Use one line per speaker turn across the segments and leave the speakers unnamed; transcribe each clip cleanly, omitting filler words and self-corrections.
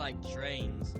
like trains.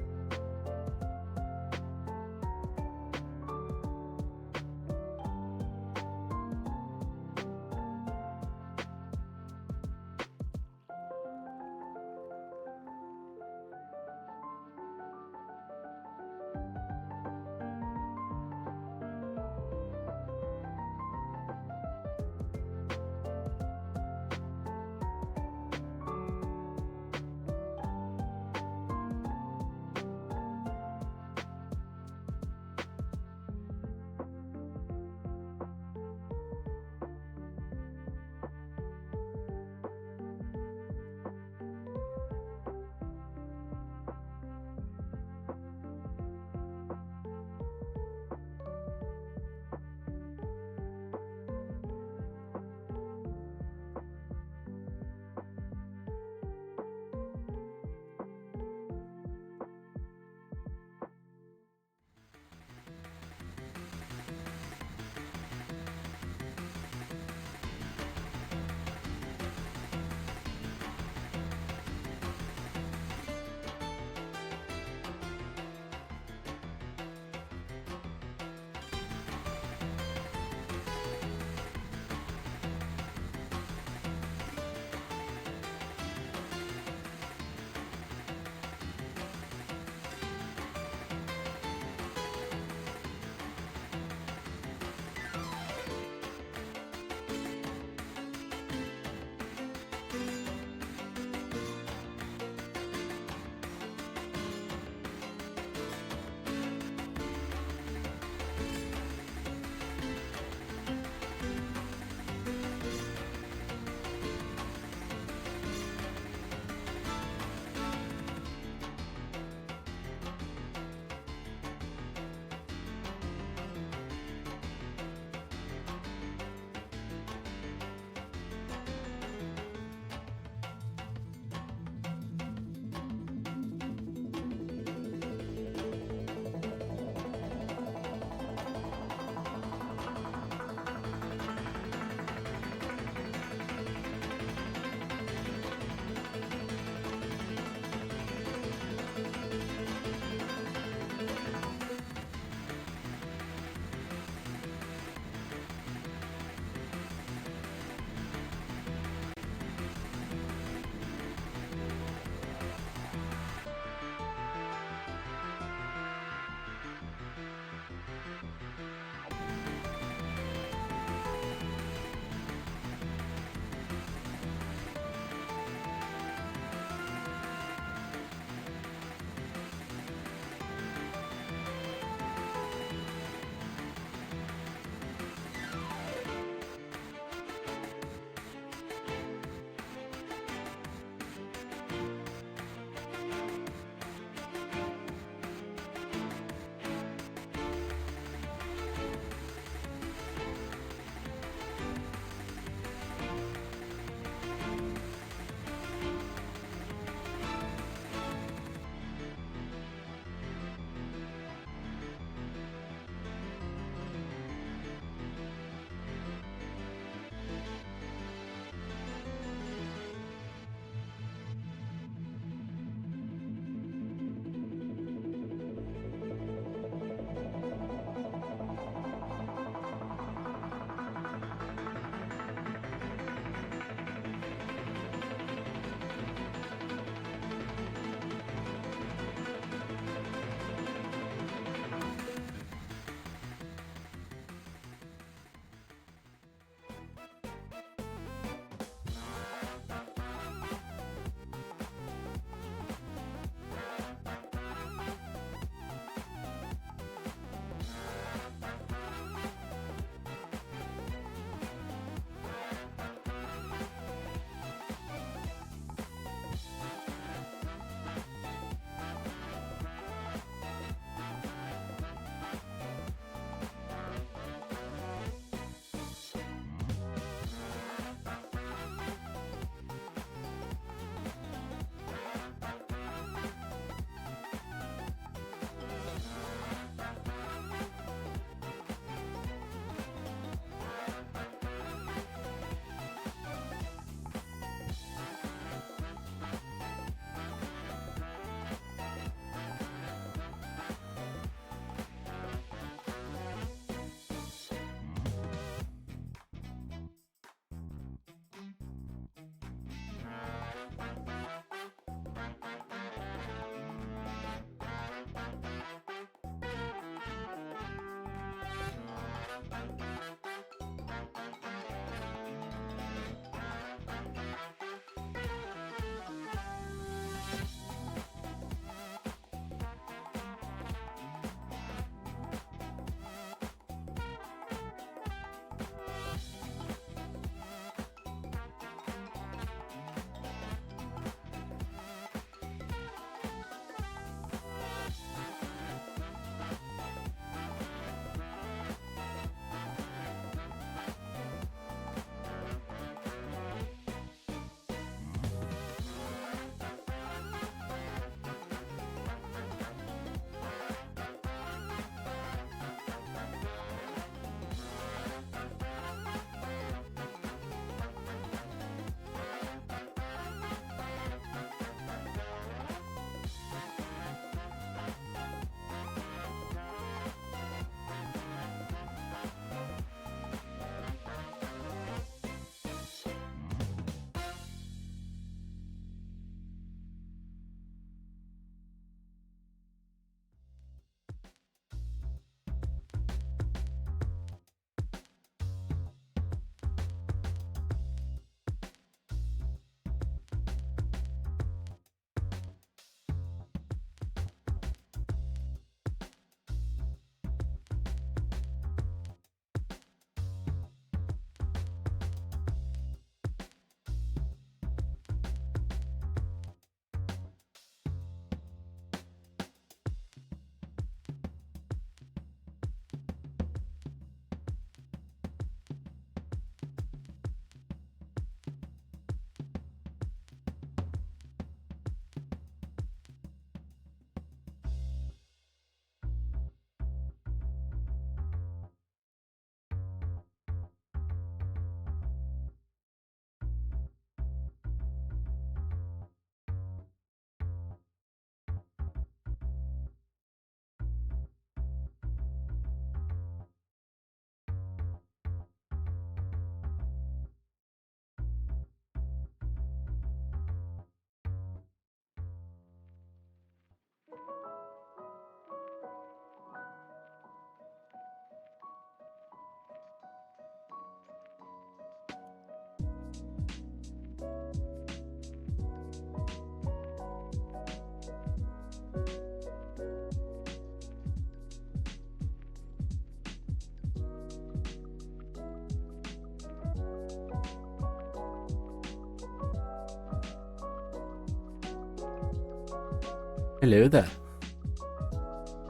Hello there.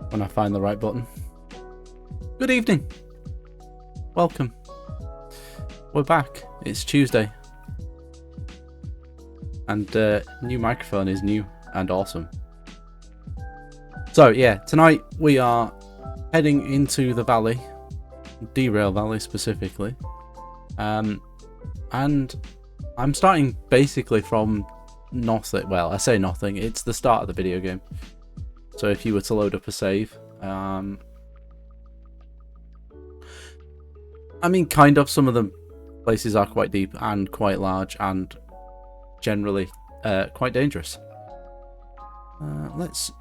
When I find the right button. Good evening. Welcome. We're back. It's Tuesday. And new microphone is new and awesome. So yeah, tonight we are heading into the valley. Derail Valley specifically. And I'm starting basically from nothing. Well, I say nothing. It's the start of the video game. So if you were to load up a save, I mean, kind of. Some of the places are quite deep and quite large and generally quite dangerous. Let's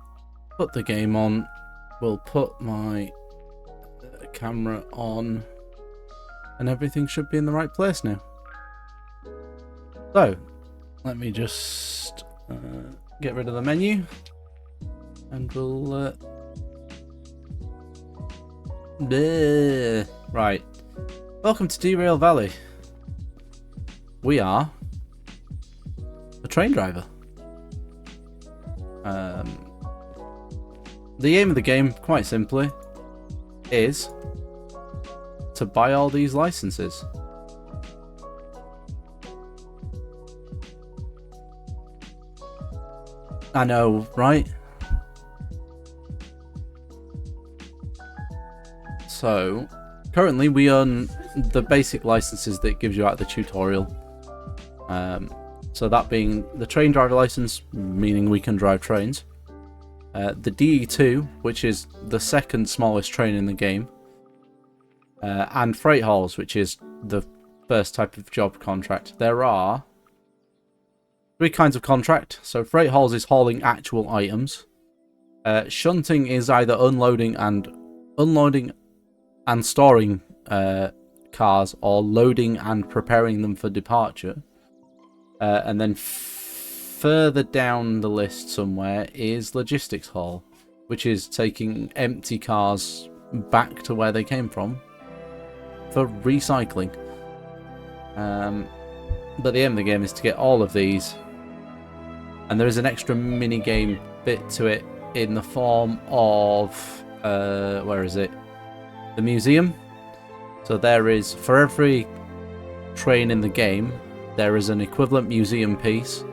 put the game on. We'll put my camera on and everything should be in the right place now. So, let me just get rid of the menu and we'll... Right. Welcome to Derail Valley. We are a train driver. The aim of the game, quite simply, is to buy all these licenses. I know, right? So, currently we own the basic licenses that it gives you out of the tutorial. So that being the train driver license, meaning we can drive trains. The DE2, which is the second smallest train in the game. And freight hauls, which is the first type of job contract. There are three kinds of contract. So freight hauls is hauling actual items. Shunting is either unloading and storing cars, or loading and preparing them for departure. And then further down the list somewhere is logistics haul, which is taking empty cars back to where they came from for recycling. But the aim of the game is to get all of these, and there is an extra mini game bit to it in the form of where is it? The museum. So there is, for every train in the game, there is an equivalent museum piece.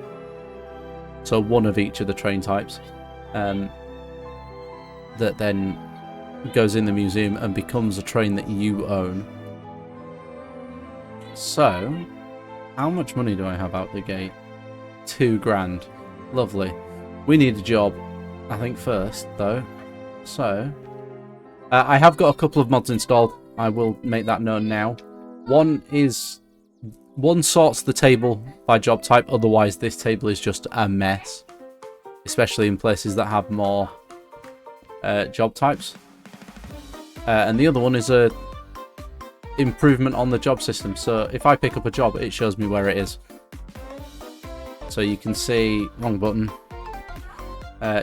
So one of each of the train types, that then goes in the museum and becomes a train that you own. So, how much money do I have out the gate? 2 grand. Lovely. We need a job, I think, first, though. So, I have got a couple of mods installed. I will make that known now. One sorts the table by job type, otherwise this table is just a mess. Especially in places that have more job types. And the other one is a improvement on the job system. So if I pick up a job, it shows me where it is. So you can see, wrong button.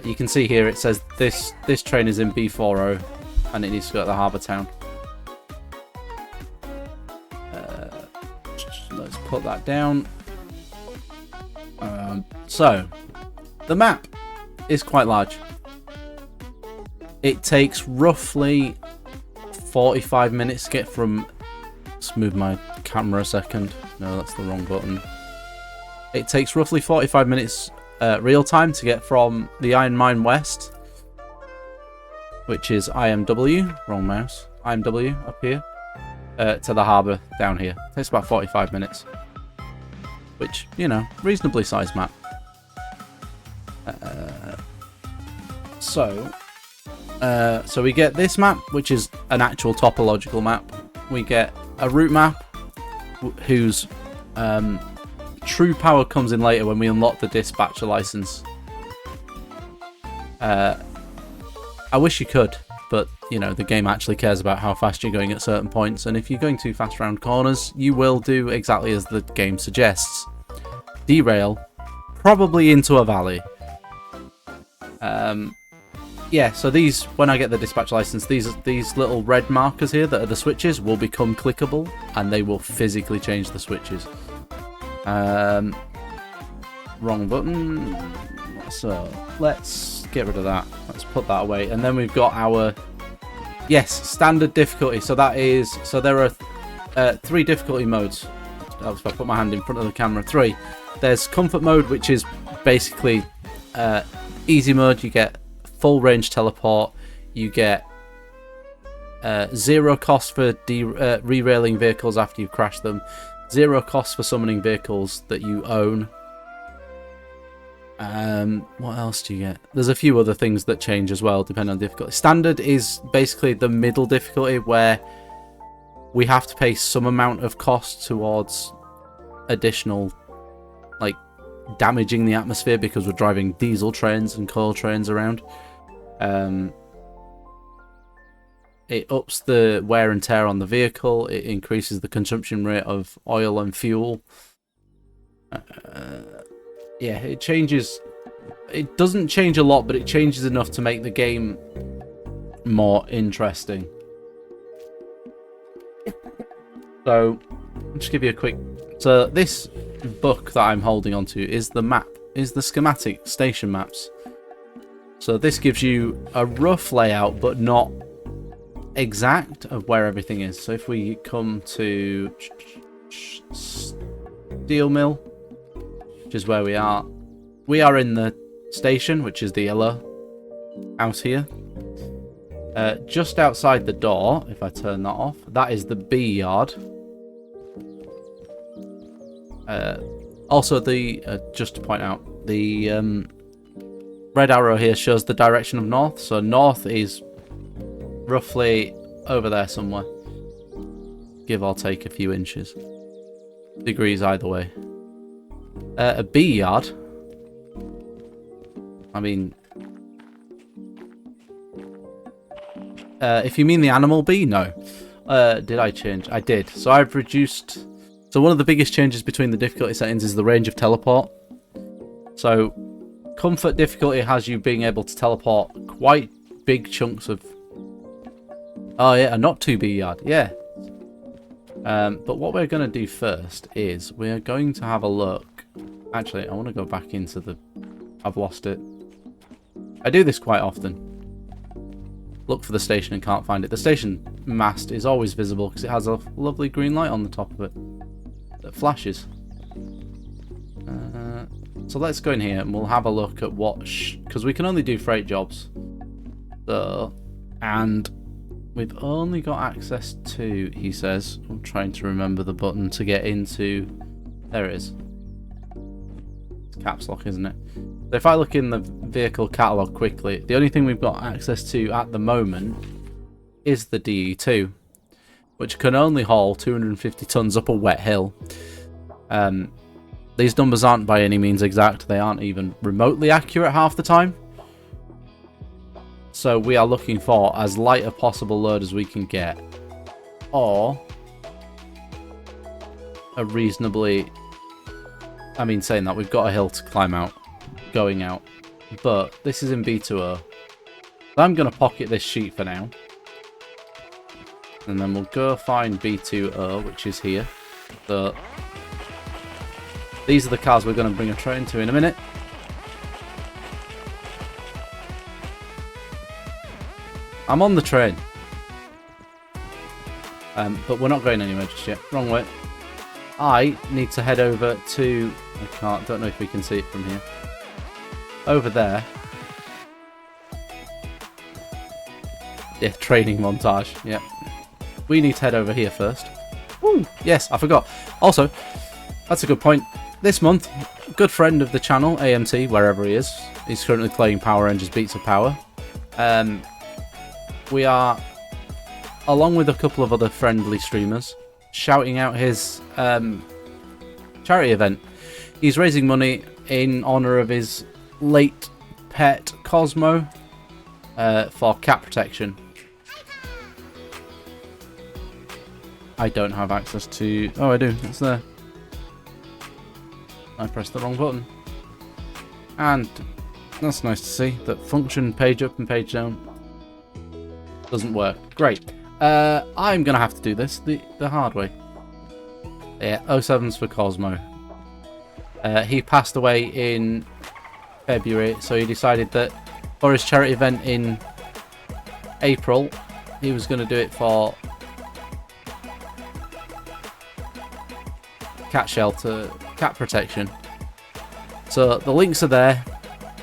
You can see here it says this train is in B40 and it needs to go to the harbour town. Let's put that down. So the map is quite large. It takes roughly 45 minutes to get from... Let's move my camera a second. No, that's the wrong button. It takes roughly 45 minutes real time to get from the Iron Mine West, which is IMW, wrong mouse, IMW up here, to the harbour down here. It takes about 45 minutes, which, you know, reasonably sized map. So we get this map, which is an actual topological map. We get a route map, whose true power comes in later when we unlock the dispatcher license. I wish you could, but, you know, the game actually cares about how fast you're going at certain points, and if you're going too fast around corners, you will do exactly as the game suggests. Derail, probably into a valley. Yeah, so these, when I get the dispatch license, these little red markers here that are the switches will become clickable, and they will physically change the switches. Wrong button. So let's get rid of that. Let's put that away. And then we've got our, yes, standard difficulty. So that is, so there are 3 difficulty modes. If I put my hand in front of the camera, 3. There's comfort mode, which is basically easy mode. You get full range teleport. You get 0 cost for re-railing vehicles after you've crashed them. 0 cost for summoning vehicles that you own. What else do you get? There's a few other things that change as well, depending on difficulty. Standard is basically the middle difficulty, where we have to pay some amount of cost towards additional, like, damaging the atmosphere because we're driving diesel trains and coal trains around. It ups the wear and tear on the vehicle. It increases the consumption rate of oil and fuel. Yeah, it changes. It doesn't change a lot, but it changes enough to make the game more interesting. So, I'll just give you a quick... So, this book that I'm holding onto is the map, is the schematic station maps. So, this gives you a rough layout, but not exact, of where everything is. So, if we come to steel mill, which is where we are in the station, which is the yellow house here. Just outside the door, if I turn that off, that is the B yard. Also, just to point out, the red arrow here shows the direction of north. So north is roughly over there somewhere, give or take a few inches, degrees either way. A B yard, I mean, if you mean the animal bee, no. Did I change? I did. So I've reduced... So one of the biggest changes between the difficulty settings is the range of teleport. So comfort difficulty has you being able to teleport quite big chunks of... Oh yeah, not 2B yard, yeah. But what we're going to do first is we're going to have a look. Actually, I want to go back into the... I've lost it. I do this quite often. Look for the station and can't find it. The station mast is always visible because it has a lovely green light on the top of it that flashes. So let's go in here and we'll have a look at what... Because we can only do freight jobs. So, and we've only got access to, he says, I'm trying to remember the button to get into... There it is. It's caps lock, isn't it? So if I look in the vehicle catalogue quickly, the only thing we've got access to at the moment is the DE2, which can only haul 250 tons up a wet hill. These numbers aren't by any means exact. They aren't even remotely accurate half the time. So we are looking for as light a possible load as we can get, or a reasonably... I mean, saying that, we've got a hill to climb out, going out, but this is in B2O. So I'm going to pocket this sheet for now, and then we'll go find B2O, which is here. So these are the cars we're going to bring a train to in a minute. I'm on the train, but we're not going anywhere just yet. Wrong way. I need to head over to... don't know if we can see it from here. Over there. Yeah, training montage. Yep. We need to head over here first. Woo! Yes, I forgot. Also, that's a good point. This month, good friend of the channel, AMT, wherever he is, he's currently playing Power Rangers Beats of Power. We are, along with a couple of other friendly streamers, shouting out his charity event. He's raising money in honour of his late pet Cosmo for cat protection. I don't have access to... Oh, I do. It's there. I pressed the wrong button. And that's nice to see. That function page up and page down doesn't work. Great. I'm going to have to do this the hard way. Yeah, 07's for Cosmo. He passed away in February, so he decided that for his charity event in April, he was going to do it for cat shelter, cat protection. So the links are there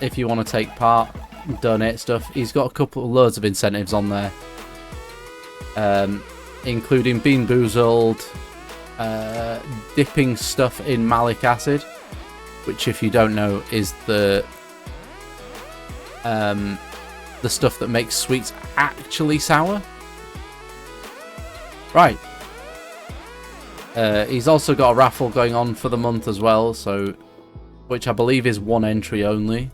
if you want to take part, donate stuff. He's got a couple of loads of incentives on there, including Bean Boozled, dipping stuff in malic acid, which, if you don't know, is the stuff that makes sweets actually sour. Right. He's also got a raffle going on for the month as well, so which I believe is one entry only.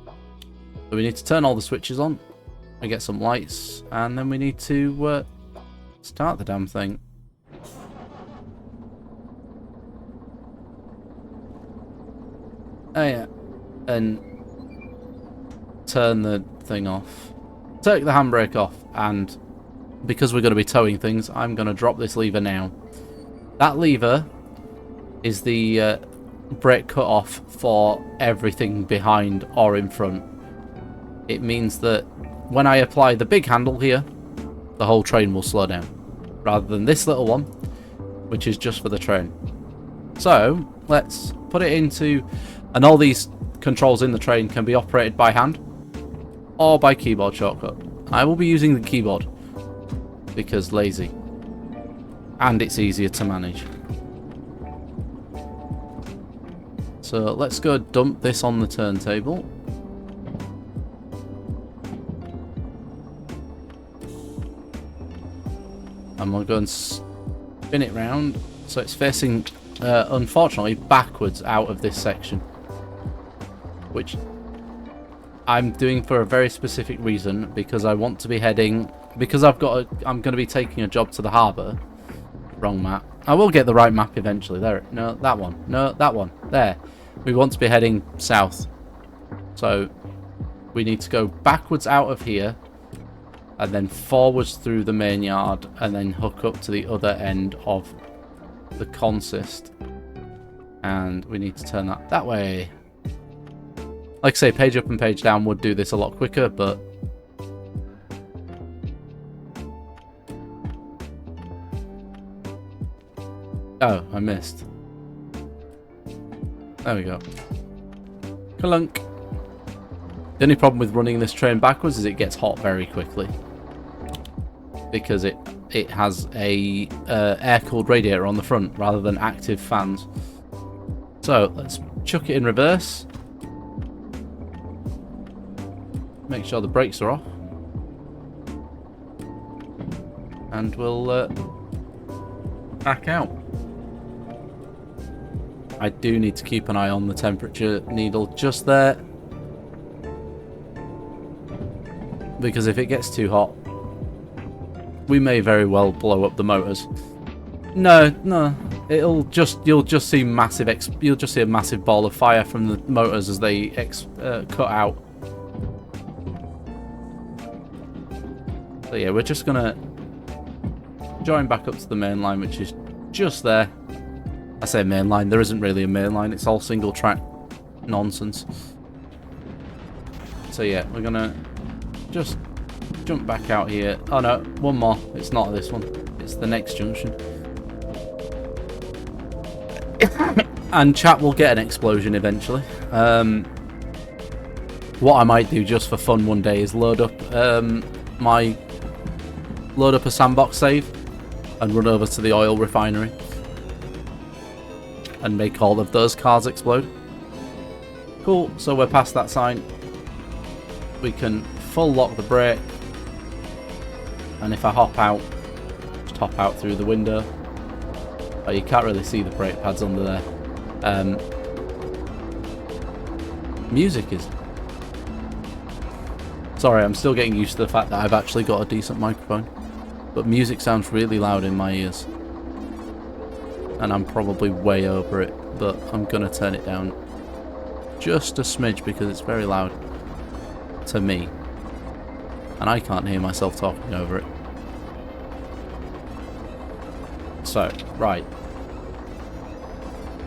So we need to turn all the switches on and get some lights, and then we need to start the damn thing. Oh yeah, and turn the thing off. Take the handbrake off, and because we're going to be towing things, I'm going to drop this lever now. That lever is the brake cut-off for everything behind or in front. It means that when I apply the big handle here, the whole train will slow down, rather than this little one, which is just for the train. So let's put it into, and all these controls in the train can be operated by hand or by keyboard shortcut. I will be using the keyboard because lazy, and it's easier to manage. So let's go dump this on the turntable. And we'll go and spin it round so it's facing, unfortunately, backwards out of this section, which I'm doing for a very specific reason, because I want to be heading, because I'm going to be taking a job to the harbour. Wrong map. I will get the right map eventually. There. No, that one. No, that one. There. We want to be heading south. So we need to go backwards out of here, and then forwards through the main yard, and then hook up to the other end of the consist. And we need to turn that way. Like I say, page up and page down would do this a lot quicker, but oh, I missed. There we go. Clunk. The only problem with running this train backwards is it gets hot very quickly, because it has a air-cooled radiator on the front rather than active fans. So let's chuck it in reverse. Make sure the brakes are off, and we'll back out. I do need to keep an eye on the temperature needle just there, because if it gets too hot, we may very well blow up the motors. No, you'll just see you'll just see a massive ball of fire from the motors as they cut out. So yeah, we're just gonna join back up to the main line, which is just there. I say main line, there isn't really a main line, it's all single track nonsense. So yeah, we're gonna just jump back out here. Oh no, one more. It's not this one, it's the next junction. And chat will get an explosion eventually. What I might do just for fun one day is load up a sandbox save and run over to the oil refinery and make all of those cars explode. Cool, so we're past that sign. We can full lock the brake, and if I hop out, just hop out through the window. Oh, you can't really see the brake pads under there. Music is... Sorry, I'm still getting used to the fact that I've actually got a decent microphone, but music sounds really loud in my ears. And I'm probably way over it, but I'm gonna turn it down just a smidge because it's very loud to me, and I can't hear myself talking over it. So, right.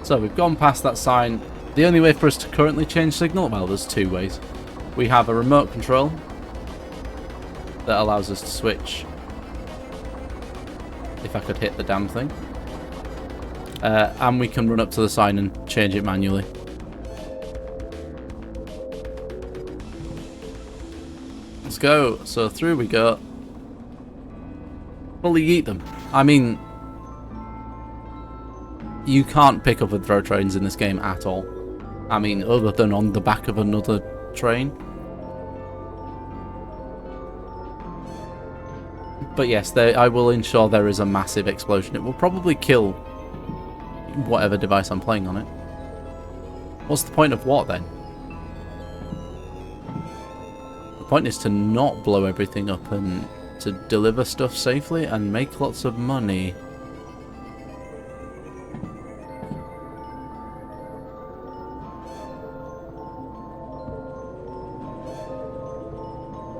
So we've gone past that sign. The only way for us to currently change signal, well, there's two ways. We have a remote control that allows us to switch. If I could hit the damn thing. And we can run up to the sign and change it manually. Let's go. So through we go. Fully eat them. I mean, you can't pick up and throw trains in this game at all. I mean, other than on the back of another train. But yes, I will ensure there is a massive explosion. It will probably kill whatever device I'm playing on it. What's the point of what then? The point is to not blow everything up and to deliver stuff safely and make lots of money.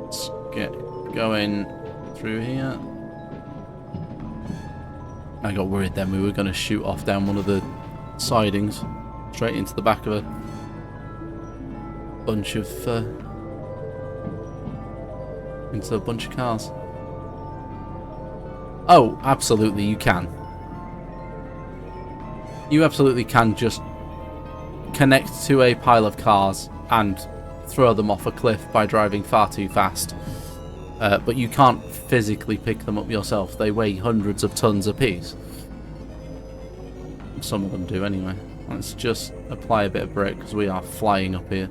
Let's get going through here. I got worried then we were going to shoot off down one of the sidings straight into the back of a bunch of cars. Oh, absolutely you can. You absolutely can just connect to a pile of cars and throw them off a cliff by driving far too fast. But you can't physically pick them up yourself. They weigh hundreds of tons apiece. Some of them do anyway. Let's just apply a bit of brake because we are flying up here.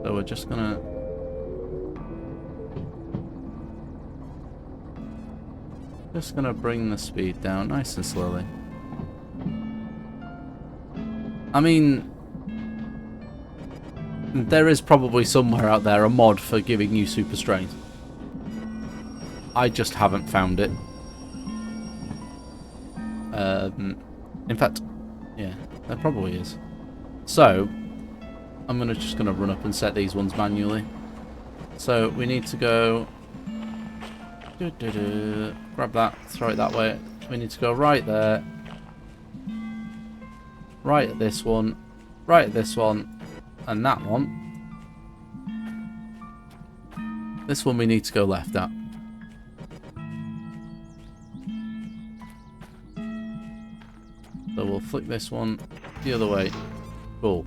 So we're just gonna... bring the speed down nice and slowly. I mean... there is probably somewhere out there a mod for giving you super strength. I just haven't found it. In fact, yeah, there probably is. So, I'm just gonna run up and set these ones manually. So we need to go. Grab that, throw it that way. We need to go right there. Right at this one. Right at this one. And that one. This one we need to go left at. So we'll flick this one the other way. Cool.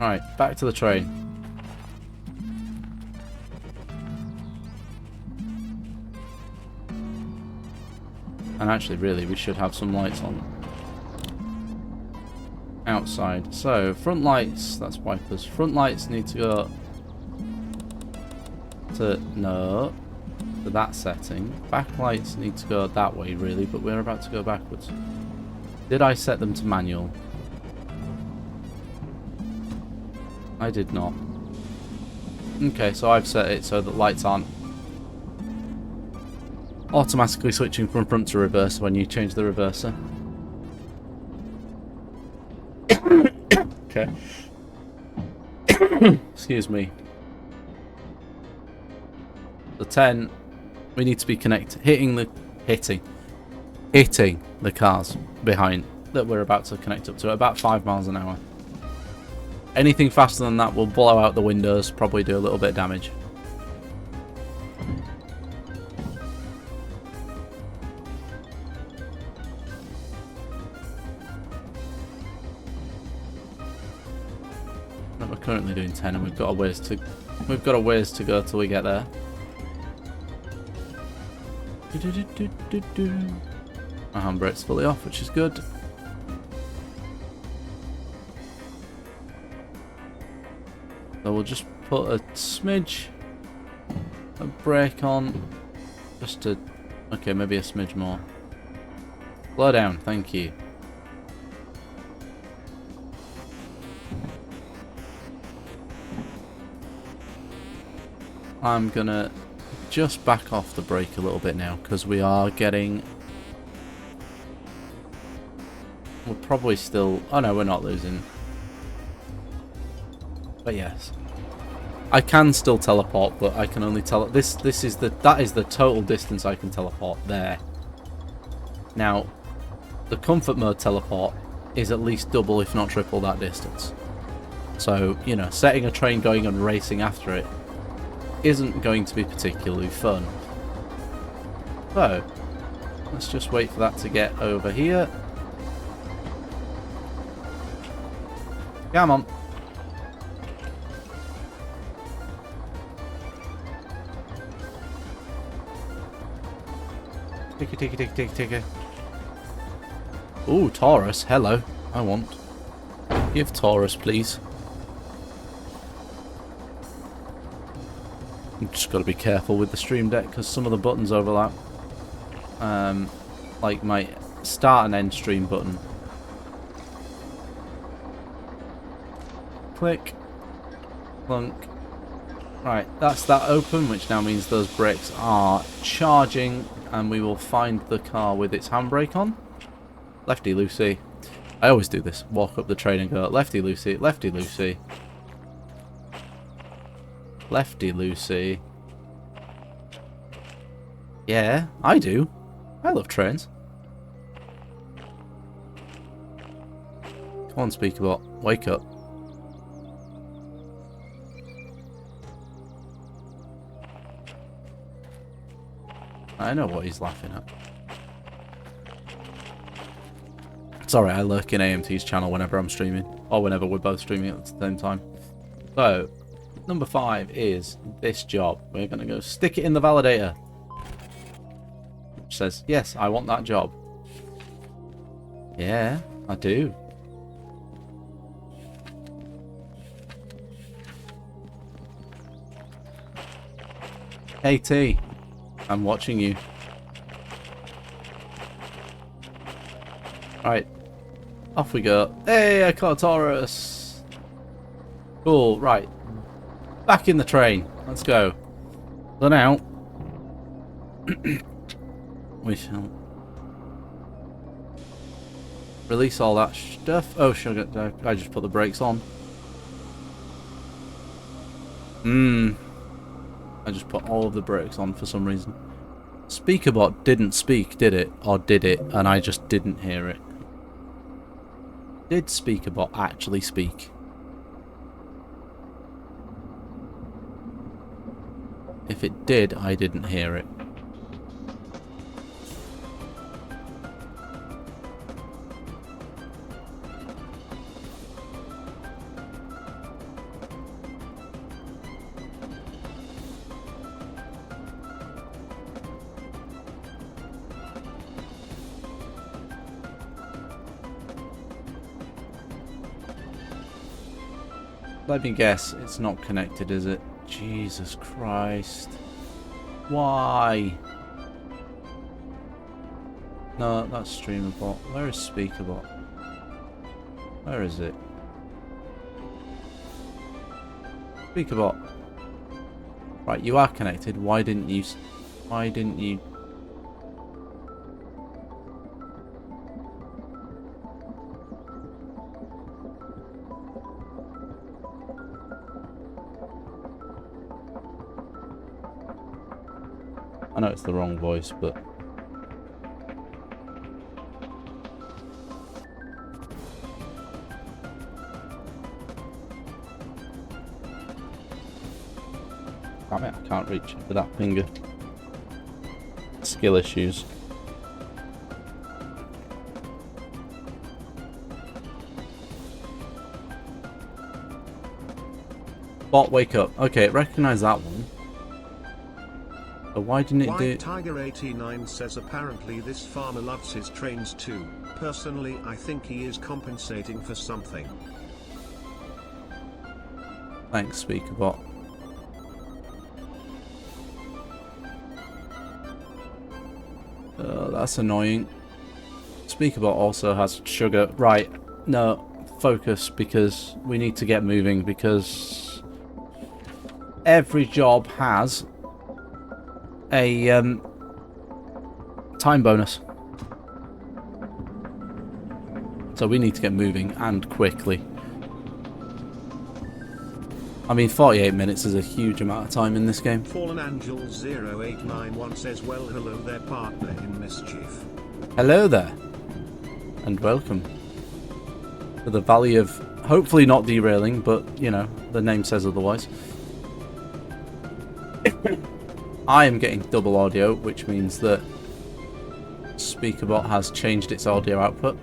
Alright, back to the train. And actually, really, we should have some lights on. Outside. So, front lights, that's wipers. Front lights need to go to that setting. Back lights need to go that way, really, but we're about to go backwards. Did I set them to manual? I did not. Okay, so I've set it so that lights aren't automatically switching from front to reverse when you change the reverser. Okay. Excuse me. The 10, we need to be hitting the cars behind that we're about to connect up to at about 5 miles an hour. Anything faster than that will blow out the windows, probably do a little bit of damage. We're currently doing 10 and we've got a ways to go till we get there. My handbrake's fully off, which is good. So we'll just put a smidge of brake on, just to, okay, maybe a smidge more. Slow down, thank you. I'm gonna just back off the brake a little bit now because we are getting. We're probably still. Oh no, we're not losing. But yes, I can still teleport, but I can only this. That is the total distance I can teleport there. Now, the comfort mode teleport is at least double, if not triple, that distance. So, you know, setting a train going and racing after it isn't going to be particularly fun. So, let's just wait for that to get over here. Come on. Ticker. Ooh, Taurus. Hello. I want. Give Taurus, please. I've just got to be careful with the stream deck because some of the buttons overlap. Like my start and end stream button. Click. Clunk. Right, that's that open, which now means those brakes are charging, and we will find the car with its handbrake on. Lefty loosey. I always do this. Walk up the train and go lefty loosey, lefty loosey. Lefty loosey. Yeah, I do. I love trains. Come on, Speakerbot. Wake up. I know what he's laughing at. Sorry, I lurk in AMT's channel whenever I'm streaming. Or whenever we're both streaming at the same time. So, number 5 is this job. We're going to go stick it in the validator. Which says, yes, I want that job. Yeah, I do. Hey T, I'm watching you. Right, off we go. Hey, I caught a Taurus. Cool, right. Back in the train. Let's go. So now, we shall release all that stuff. Oh, sugar, I just put the brakes on. I just put all of the brakes on for some reason. Speakerbot didn't speak, did it? Or did it, and I just didn't hear it? Did Speakerbot actually speak? If it did, I didn't hear it. Let me guess, it's not connected, is it? Jesus Christ. Why? No, that's Streamerbot. Where is Speakerbot? Where is it? Speakerbot. Right, you are connected. Why didn't you... Why didn't you... I know it's the wrong voice, but... Damn it, I can't reach it with that finger. Skill issues. Bot, wake up. Okay, recognise that one. But why didn't it do...
Tiger89 says apparently this farmer loves his trains too. Personally, I think he is compensating for something.
Thanks, Speakerbot. That's annoying. Speakerbot also has sugar. Right, no, focus, because we need to get moving, because every job has a time bonus. So we need to get moving, and quickly. I mean, 48 minutes is a huge amount of time in this game.
Fallen Angel 0891 says, well, hello there, partner in mischief.
Hello there. and welcome to the Valley of hopefully not derailing, but you know, the name says otherwise. I am getting double audio, which means that SpeakerBot has changed its audio output.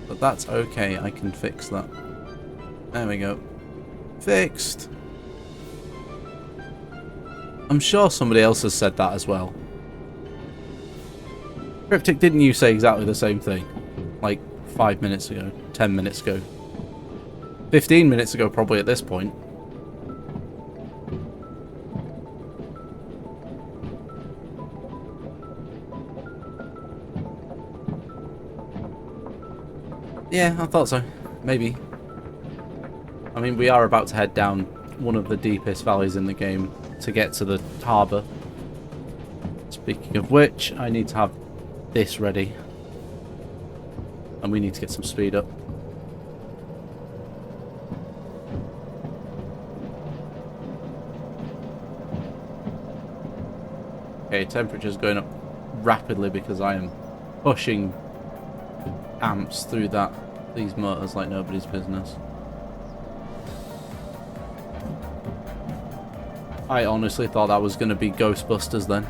But that's okay, I can fix that. There we go. Fixed! I'm sure somebody else has said that as well. Cryptic, didn't you say exactly the same thing? Like 5 minutes ago, 10 minutes ago, 15 minutes ago probably at this point. Yeah, I thought so. Maybe. I mean, we are about to head down one of the deepest valleys in the game to get to the harbour. Speaking of which, I need to have this ready. And we need to get some speed up. Okay, temperature's going up rapidly because I am pushing amps through these motors like nobody's business. I honestly thought that was going to be Ghostbusters then.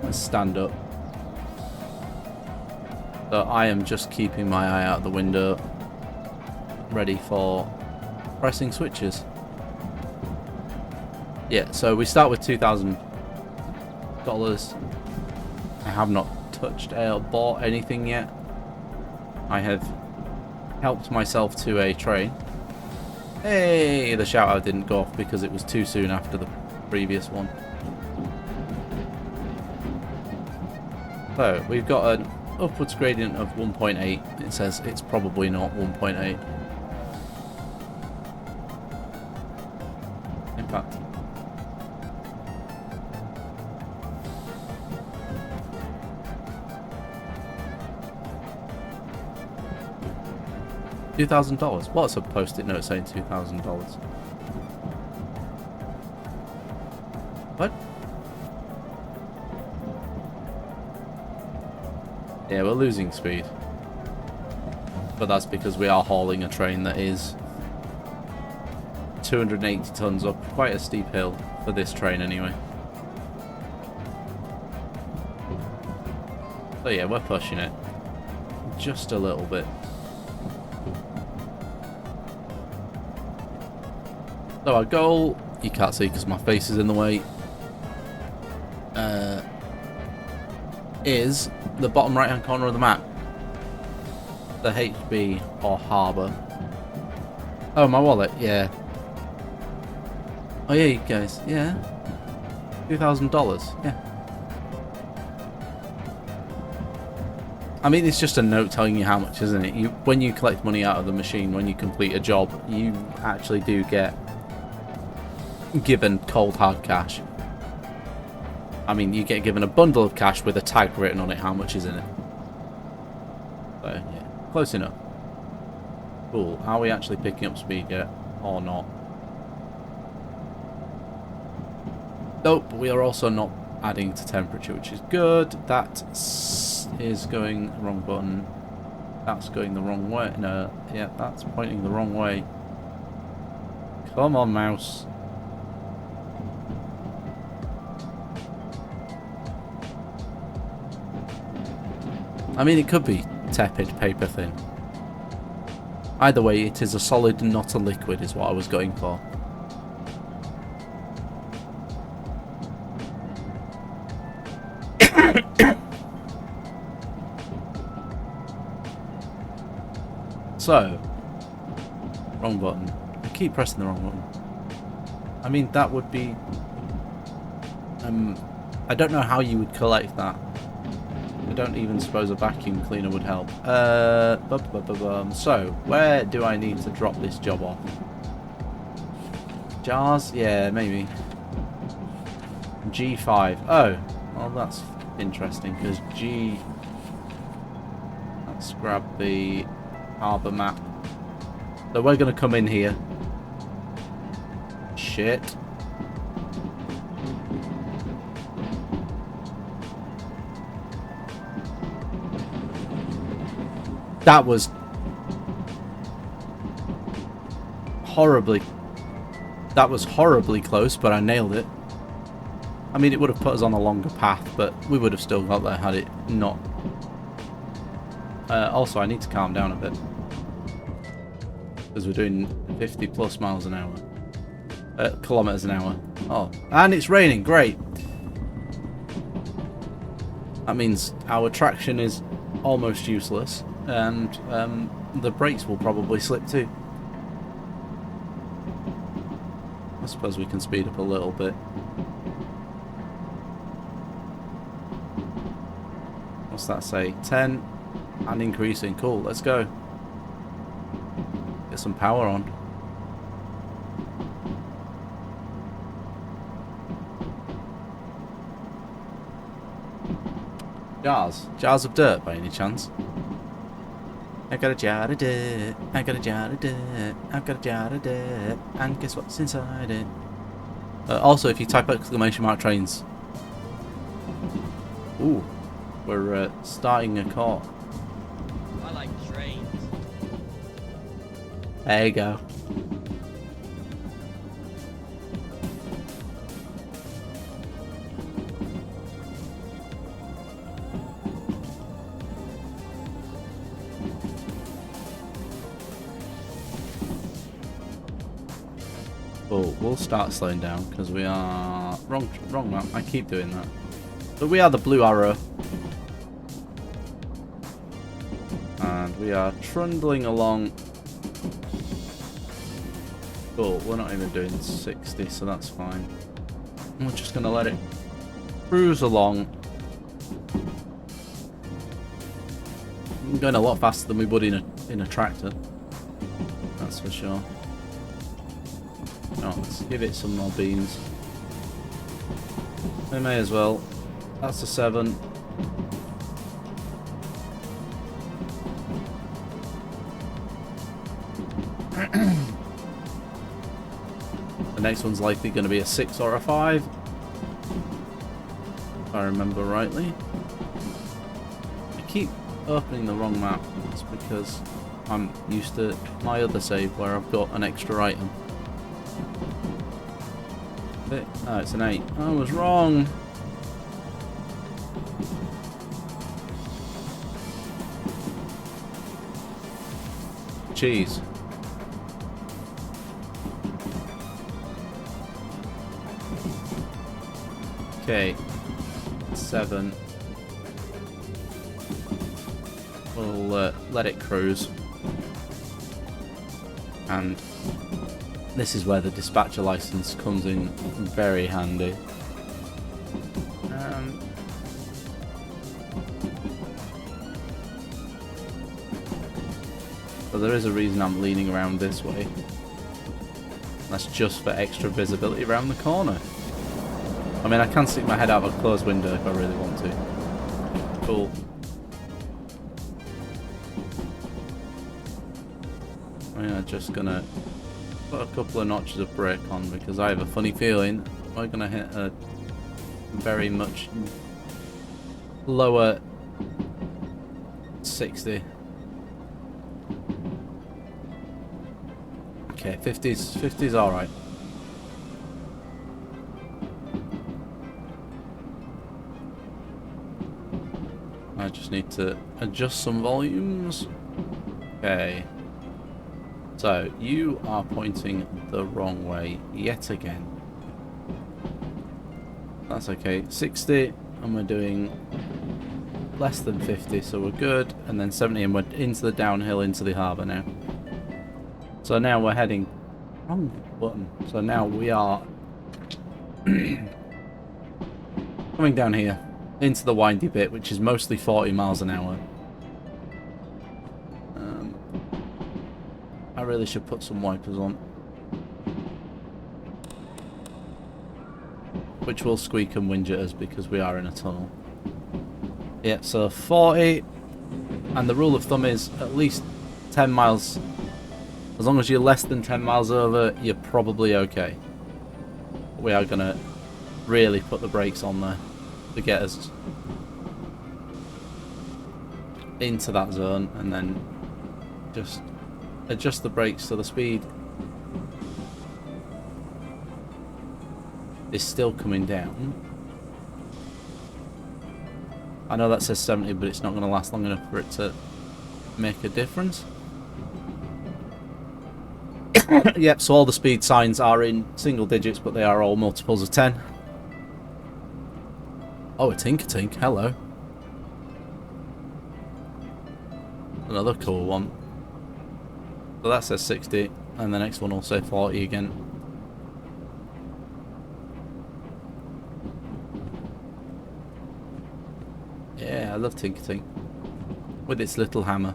Let's stand up. So I am just keeping my eye out the window, ready for pressing switches. Yeah, so we start with $2,000. I have not touched or bought anything yet. I have helped myself to a train. Hey, the shout out didn't go off because it was too soon after the previous one. So we've got an upwards gradient of 1.8. It says it's probably not 1.8. In fact, $2,000. What's a post-it note saying $2,000? What? Yeah, we're losing speed. But that's because we are hauling a train that is 280 tons up quite a steep hill for this train anyway. So yeah, we're pushing it just a little bit. So our goal, you can't see because my face is in the way, is the bottom right hand corner of the map. The HB or harbour. Oh, my wallet, yeah. Oh yeah, you guys, yeah. $2,000, yeah. I mean, it's just a note telling you how much, isn't it? When you collect money out of the machine, when you complete a job, you actually do get given cold hard cash. I mean, you get given a bundle of cash with a tag written on it how much is in it. So yeah, close enough. Cool. Are we actually picking up speed yet or not? Nope, we are also not adding to temperature, which is good. That is going the wrong button. That's going the wrong way. No, yeah, that's pointing the wrong way. Come on, mouse. I mean, it could be tepid, paper thin. Either way, it is a solid, not a liquid, is what I was going for. So, wrong button. I keep pressing the wrong button. I mean, that would be... I don't know how you would collect that. I don't even suppose a vacuum cleaner would help. So, where do I need to drop this job off? Jars? Yeah, maybe. G5. Oh, well, that's interesting because G... Let's grab the harbour map. So we're going to come in here. Shit. That was horribly close, but I nailed it. I mean, it would have put us on a longer path, but we would have still got there had it not. Also, I need to calm down a bit, because we're doing 50 plus miles an hour. Kilometers an hour. Oh, and it's raining. Great. That means our traction is almost useless, and the brakes will probably slip too. I suppose we can speed up a little bit. What's that say? 10 and increasing. Cool, let's go. Get some power on. Jars of dirt by any chance? I got a jar of dirt, I got a jar of dirt, I've got a jar of dirt, and guess what's inside it? Also, if you type exclamation mark trains. Ooh, we're starting a car.
I like trains.
There you go. But we'll start slowing down because we are wrong map. I keep doing that. But we are the blue arrow, and we are trundling along. Cool. We're not even doing 60, so that's fine. We're just gonna let it cruise along. I'm going a lot faster than we would in a tractor. That's for sure. Oh, let's give it some more beans. We may as well. That's a 7. The next one's likely going to be a 6 or a 5. If I remember rightly. I keep opening the wrong map. It's because I'm used to my other save where I've got an extra item. Oh, it's an 8. I was wrong. Cheese. Okay. 7. We'll let it cruise. And this is where the dispatcher license comes in very handy. So there is a reason I'm leaning around this way. That's just for extra visibility around the corner. I mean, I can stick my head out of a closed window if I really want to. Cool. We are just gonna put a couple of notches of brake on because I have a funny feeling we're gonna hit a very much lower 60. Okay, 50's alright. I just need to adjust some volumes. Okay. So, you are pointing the wrong way yet again. That's okay. 60, and we're doing less than 50, so we're good. And then 70, and we're into the downhill into the harbour now. So now we're heading... Wrong button. So now we are... coming down here into the windy bit, which is mostly 40 miles an hour. I really should put some wipers on, which will squeak and whinge at us because we are in a tunnel. Yeah, so 40, and the rule of thumb is at least 10 miles. As long as you're less than 10 miles over, you're probably okay. We are going to really put the brakes on there to get us. into that zone and then just adjust the brakes so the speed is still coming down. I know that says 70, but it's not going to last long enough for it to make a difference. Yep, so all the speed signs are in single digits, but they are all multiples of 10. Oh, a Tinker-Tink, hello. Another cool one. So that says 60, and the next one will say 40 again. Yeah, I love Tinker-Tink. With its little hammer.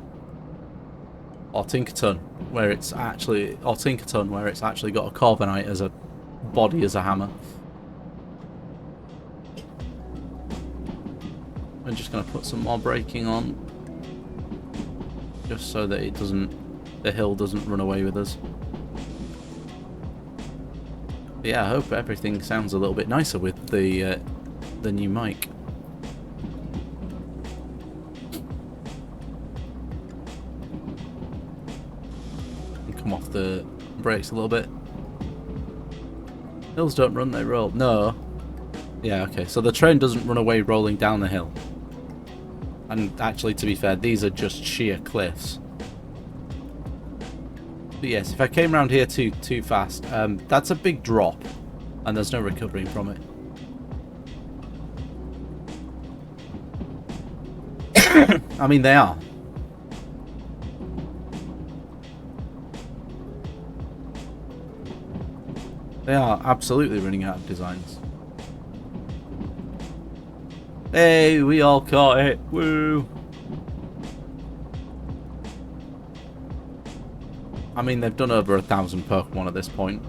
Or Tinkerton, where it's actually... Or Tinkerton, where it's actually got a carbonite as a body as a hammer. I'm just going to put some more braking on. Just so that it doesn't... The hill doesn't run away with us. But yeah, I hope everything sounds a little bit nicer with the new mic. Come off the brakes a little bit. Hills don't run, they roll. No. Yeah, okay. So the train doesn't run away rolling down the hill. And actually, to be fair, these are just sheer cliffs. But yes, if I came around here too fast, that's a big drop. And there's no recovering from it. I mean, they are. They are absolutely running out of designs. Hey, we all caught it. Woo! I mean, they've done over 1,000 Pokemon at this point.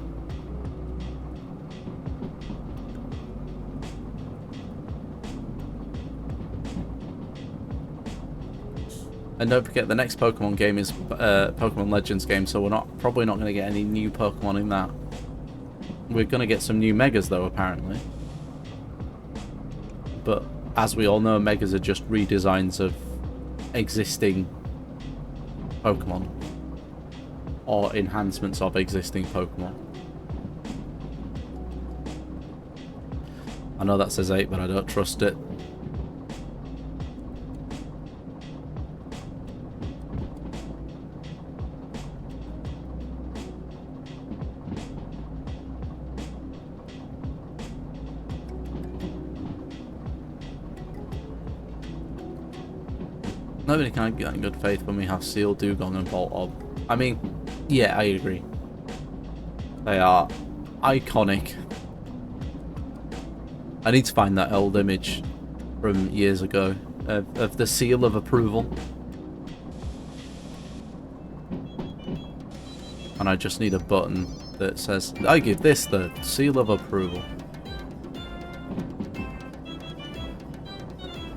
And don't forget, the next Pokemon game is Pokemon Legends game, so we're probably not going to get any new Pokemon in that. We're going to get some new Megas, though, apparently. But as we all know, Megas are just redesigns of existing Pokemon. Or enhancements of existing Pokemon. I know that says 8, but I don't trust it. Nobody can get in good faith when we have Seal, Dugong and Voltorb. I mean, yeah, I agree. They are iconic. I need to find that old image from years ago of the seal of approval. And I just need a button that says, I give this the seal of approval.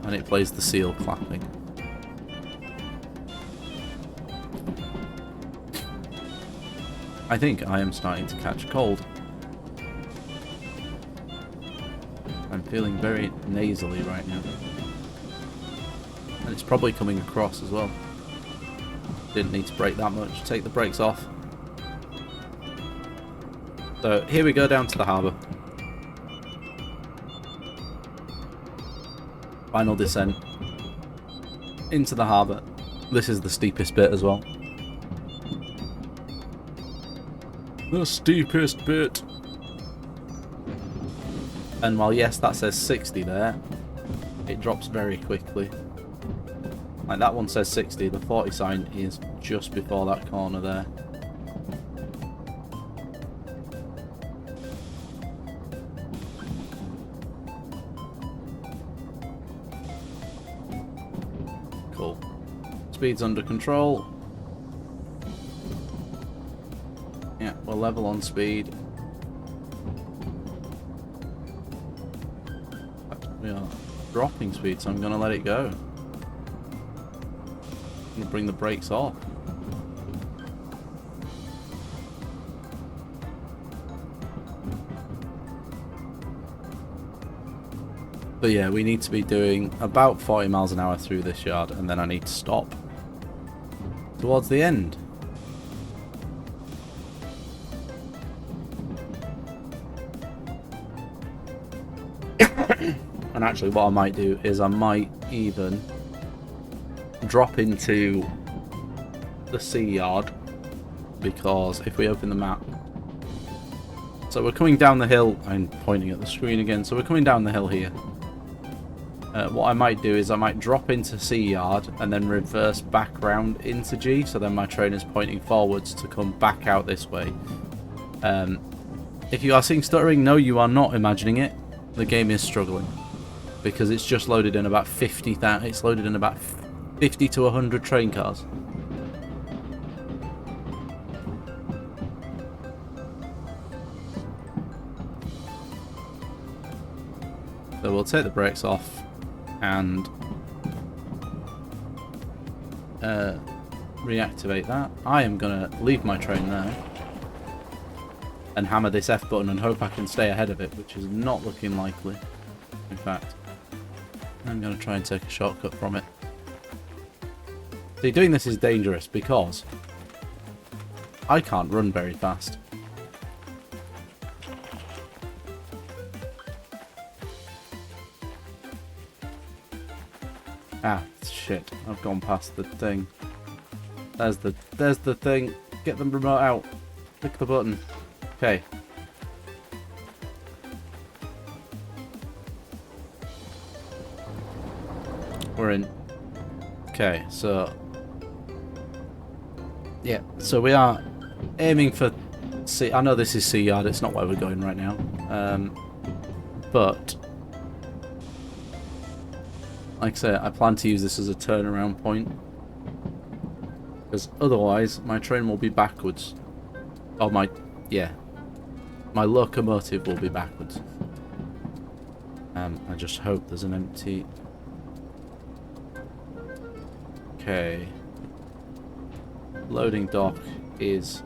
And it plays the seal clapping. I think I am starting to catch a cold. I'm feeling very nasally right now. And it's probably coming across as well. Didn't need to brake that much. Take the brakes off. So here we go down to the harbour. Final descent. Into the harbour. This is the steepest bit as well. The steepest bit. And while yes, that says 60 there, it drops very quickly. Like that one says 60, the 40 sign is just before that corner there. Cool. Speed's under control. Yeah, we're level on speed. We are dropping speed, so I'm going to let it go. I'm going to bring the brakes off. But yeah, we need to be doing about 40 miles an hour through this yard, and then I need to stop towards the end. And actually what I might do is I might even drop into the sea yard, because if we open the map, so we're coming down the hill, I'm pointing at the screen again, so we're coming down the hill here. What I might do is I might drop into C yard and then reverse back round into G, so then my train is pointing forwards to come back out this way. If you are seeing stuttering, no, you are not imagining it. The game is struggling because it's just loaded in about 50,000. It's loaded in about 50 to 100 train cars. So we'll take the brakes off and reactivate that. I am going to leave my train there and hammer this F button and hope I can stay ahead of it, which is not looking likely. In fact, I'm going to try and take a shortcut from it. See, doing this is dangerous because I can't run very fast. Ah, shit. I've gone past the thing. There's the thing. Get the remote out. Click the button. Okay. We're in. Okay, so yeah, so we are aiming for C. I know this is C yard, it's not where we're going right now. But like I say, I plan to use this as a turnaround point, because otherwise my train will be backwards. Oh, my locomotive will be backwards. I just hope there's an empty. Okay. Loading dock is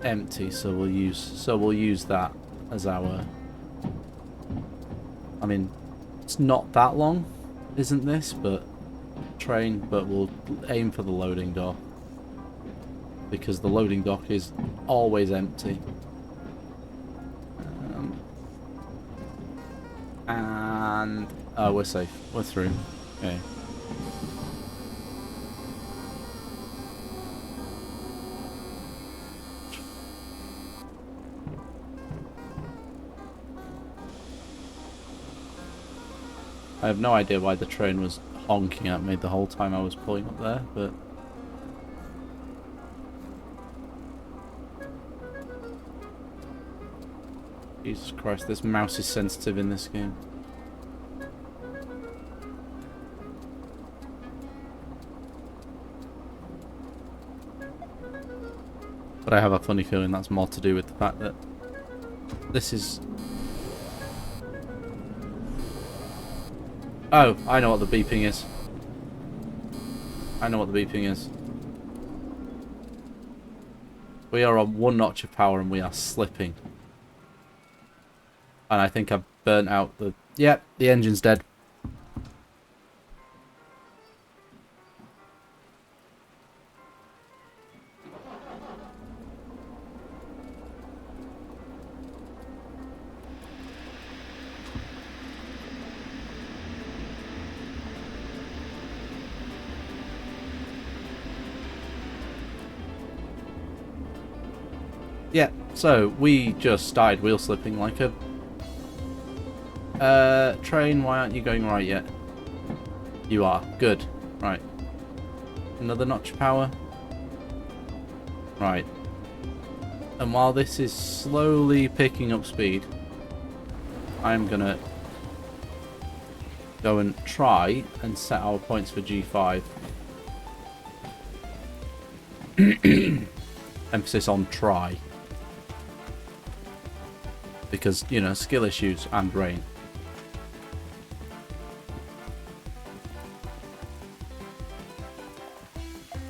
empty, so we'll use that as our. I mean, it's not that long, isn't this? But train, but we'll aim for the loading dock because the loading dock is always empty. And oh, we're safe. We're through. Okay. I have no idea why the train was honking at me the whole time I was pulling up there, but Jesus Christ, this mouse is sensitive in this game. But I have a funny feeling that's more to do with the fact that this is... Oh, I know what the beeping is. I know what the beeping is. We are on 1 notch of power and we are slipping. And I think I've burnt out the... Yep, the engine's dead. Yeah, so we just started wheel slipping like a train. Why aren't you going right yet? You are. Good. Right. Another notch of power. Right. And while this is slowly picking up speed, I'm gonna go and try and set our points for G5. Emphasis on try. Because, you know, skill issues and rain.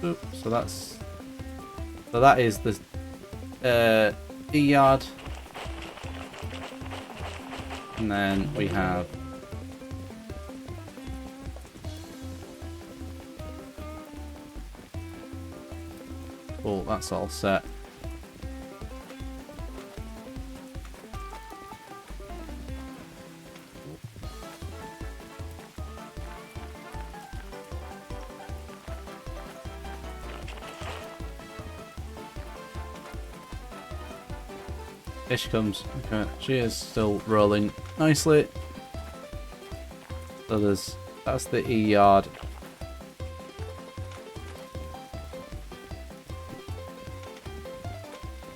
Oop, so that is the E yard. And then we have Cool, that's all set. Here she comes. Okay, she is still rolling nicely. So that's the E yard.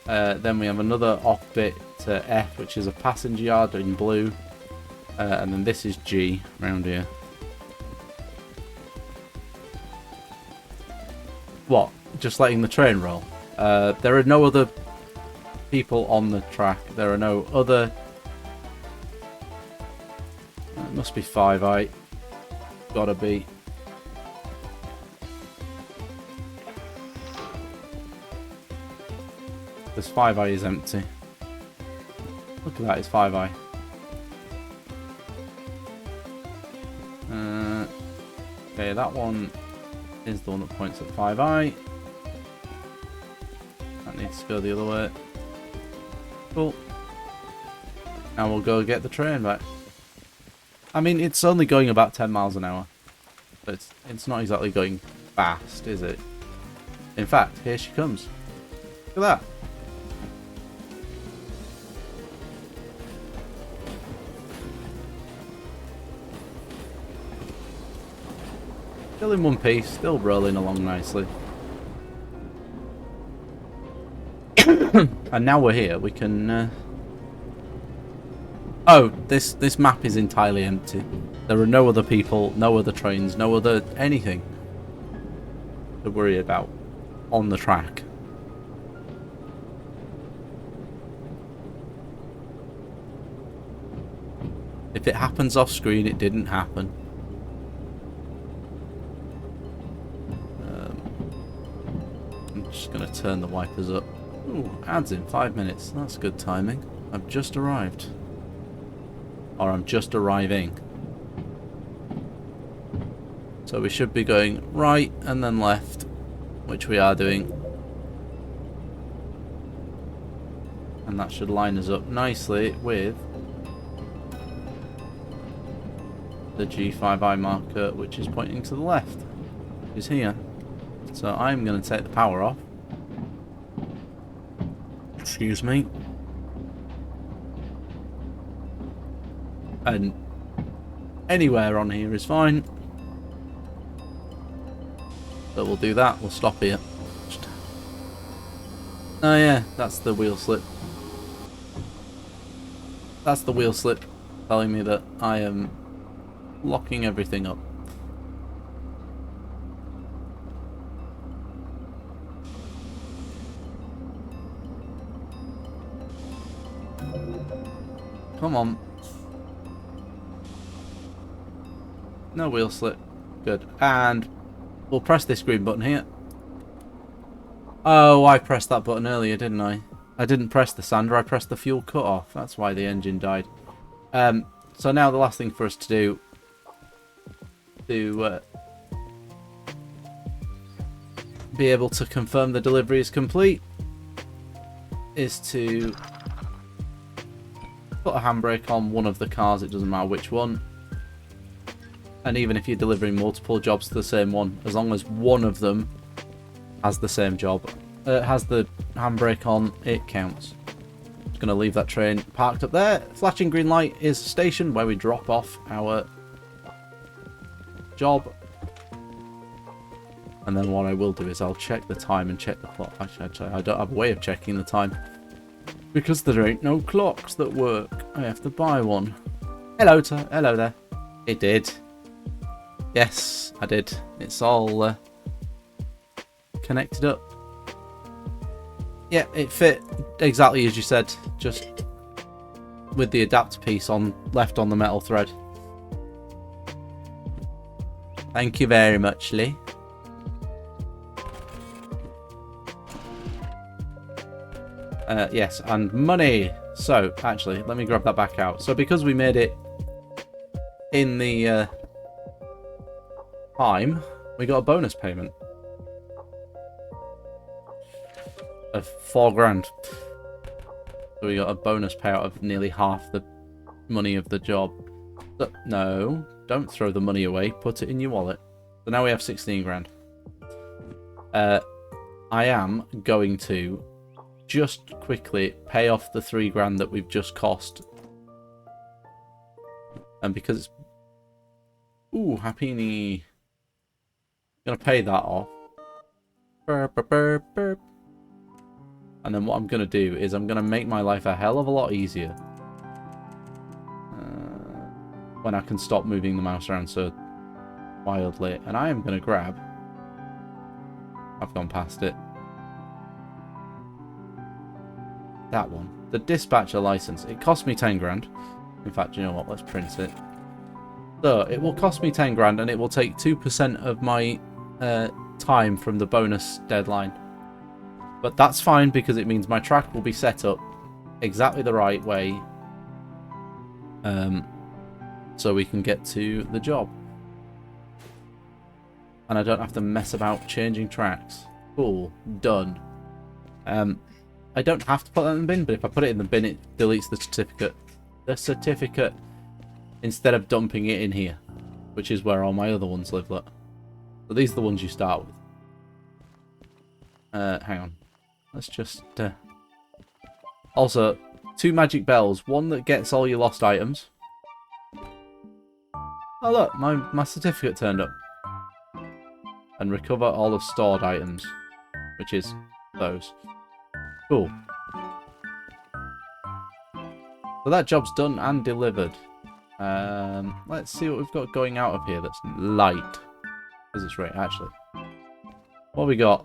Then we have another off bit to F, which is a passenger yard in blue. And then this is G around here. What? Just letting the train roll? There are no other people on the track. There are no other... It must be 5i. Gotta be. This 5i is empty. Look at that, it's 5i. Okay, that one is the one that points at 5i. That needs to go the other way. Cool. Now we'll go get the train back. I mean, it's only going about 10 miles an hour. But it's not exactly going fast, is it? In fact, here she comes. Look at that. Still in one piece, still rolling along nicely. And now we're here, we can... Oh, this map is entirely empty. There are no other people, no other trains, no other anything to worry about on the track. If it happens off screen, it didn't happen. I'm just going to turn the wipers up. Ooh, ads in 5 minutes. That's good timing. I've just arrived. Or I'm just arriving. So we should be going right and then left, which we are doing. And that should line us up nicely with the G5i marker, which is pointing to the left, which is here. So I'm going to take the power off. Excuse me. And anywhere on here is fine. So we'll do that. We'll stop here. Oh yeah, that's the wheel slip. That's the wheel slip telling me that I am locking everything up. Come on. No wheel slip. Good. And we'll press this green button here. Oh, I pressed that button earlier, didn't I? I didn't press the sander, I pressed the fuel cut-off. That's why the engine died. So now the last thing for us to do to be able to confirm the delivery is complete is to put a handbrake on one of the cars, it doesn't matter which one. And even if you're delivering multiple jobs to the same one, as long as one of them has the same job, has the handbrake on, it counts. Just going to leave that train parked up there. Flashing green light is a station where we drop off our job. And then what I will do is I'll check the time and check the clock. Actually, I don't have a way of checking the time, because there ain't no clocks that work. I have to buy one. Hello there. It did. Yes, I did. It's all connected up. Yeah, it fit exactly as you said, just with the adapter piece on left on the metal thread. Thank you very much, Lee. Yes, and money. So, actually, let me grab that back out. So, because we made it in the time, we got a bonus payment. of 4 grand. So we got a bonus payout of nearly half the money of the job. So, no, don't throw the money away. Put it in your wallet. So now we have 16 grand. I am going to just quickly pay off the 3 grand that we've just cost. And because it's... Ooh, Happini. Gonna pay that off. Burp, burp, burp, burp. And then what I'm gonna do is I'm gonna make my life a hell of a lot easier. When I can stop moving the mouse around so wildly. And I am gonna grab... I've gone past it. That one. The dispatcher license. It cost me 10 grand. In fact, you know what? Let's print it. So, it will cost me 10 grand and it will take 2% of my time from the bonus deadline. But that's fine because it means my track will be set up exactly the right way. So we can get to the job. And I don't have to mess about changing tracks. Cool. Done. I don't have to put that in the bin, but if I put it in the bin, it deletes the certificate. The certificate instead of dumping it in here, which is where all my other ones live. Look. So these are the ones you start with. Hang on. Let's just... Also, 2 magic bells. One that gets all your lost items. Oh look, my certificate turned up. And recover all of stored items, which is those. Cool. So that job's done and delivered. Let's see what we've got going out of here that's light. Because it's rain, actually. What we got?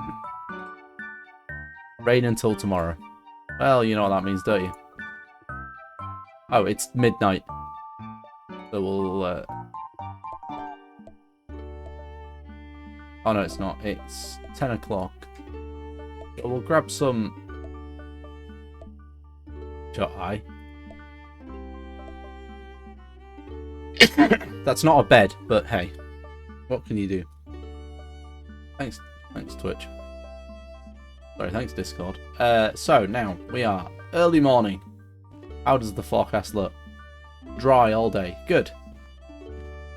Rain until tomorrow. Well, you know what that means, don't you? Oh, it's midnight. So we'll... Oh no, it's not. It's 10 o'clock. So we'll grab some... Shut eye. That's not a bed, but hey. What can you do? Thanks Twitch. Sorry, thanks Discord. So now we are early morning. How does the forecast look? Dry all day. Good.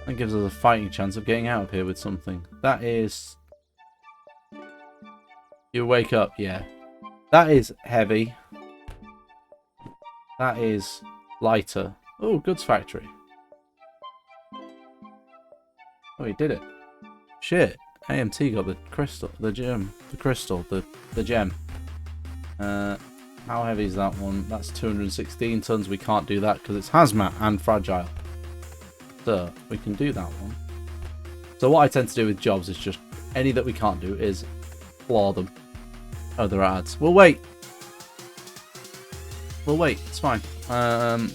That gives us a fighting chance of getting out of here with something. That is... You wake up, yeah. That is heavy. That is lighter. Oh, goods factory. Oh, he did it. Shit. AMT got the crystal, the gem. How heavy is that one? That's 216 tons. We can't do that because it's hazmat and fragile. So, we can do that one. So what I tend to do with jobs is just, any that we can't do is floor them. Oh, there are ads. We'll wait. We'll wait. It's fine. I'll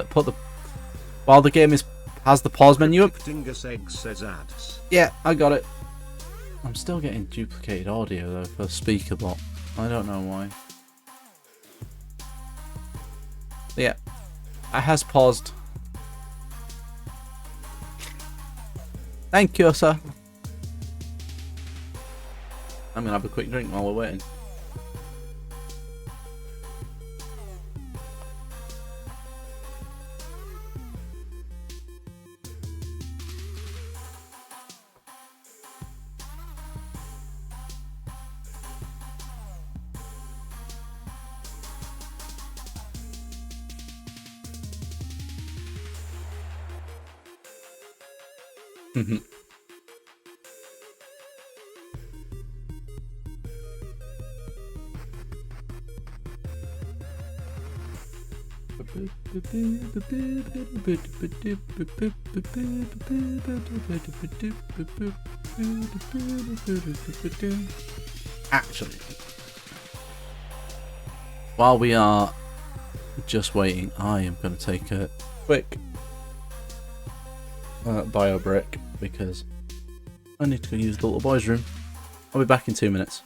put the... While the game has the pause menu up.
Dingus Egg says ads.
Yeah, I got it. I'm still getting duplicated audio though for speaker bot. I don't know why. But yeah, it has paused. Thank you, sir. I'm gonna have a quick drink while we're waiting. Actually, while we are just waiting, I am going to take a quick bio break because I need to go use the little boy's room. I'll be back in 2 minutes.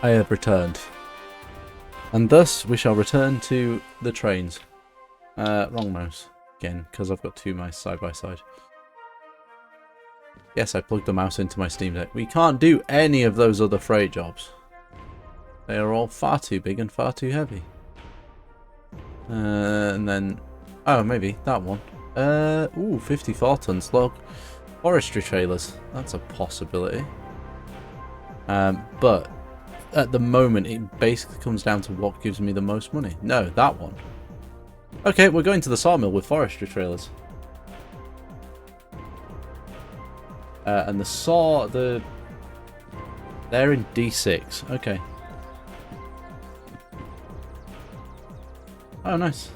I have returned. And thus, we shall return to the trains. Wrong mouse. Again, because I've got two mice side by side. Yes, I plugged the mouse into my Steam Deck. We can't do any of those other freight jobs. They are all far too big and far too heavy. And then... Oh, maybe that one. Ooh, 54 tons. Look. Forestry trailers. That's a possibility. But at the moment, it basically comes down to what gives me the most money. No, that one. Okay, we're going to the sawmill with forestry trailers. And they're in D6. Okay. Oh, nice.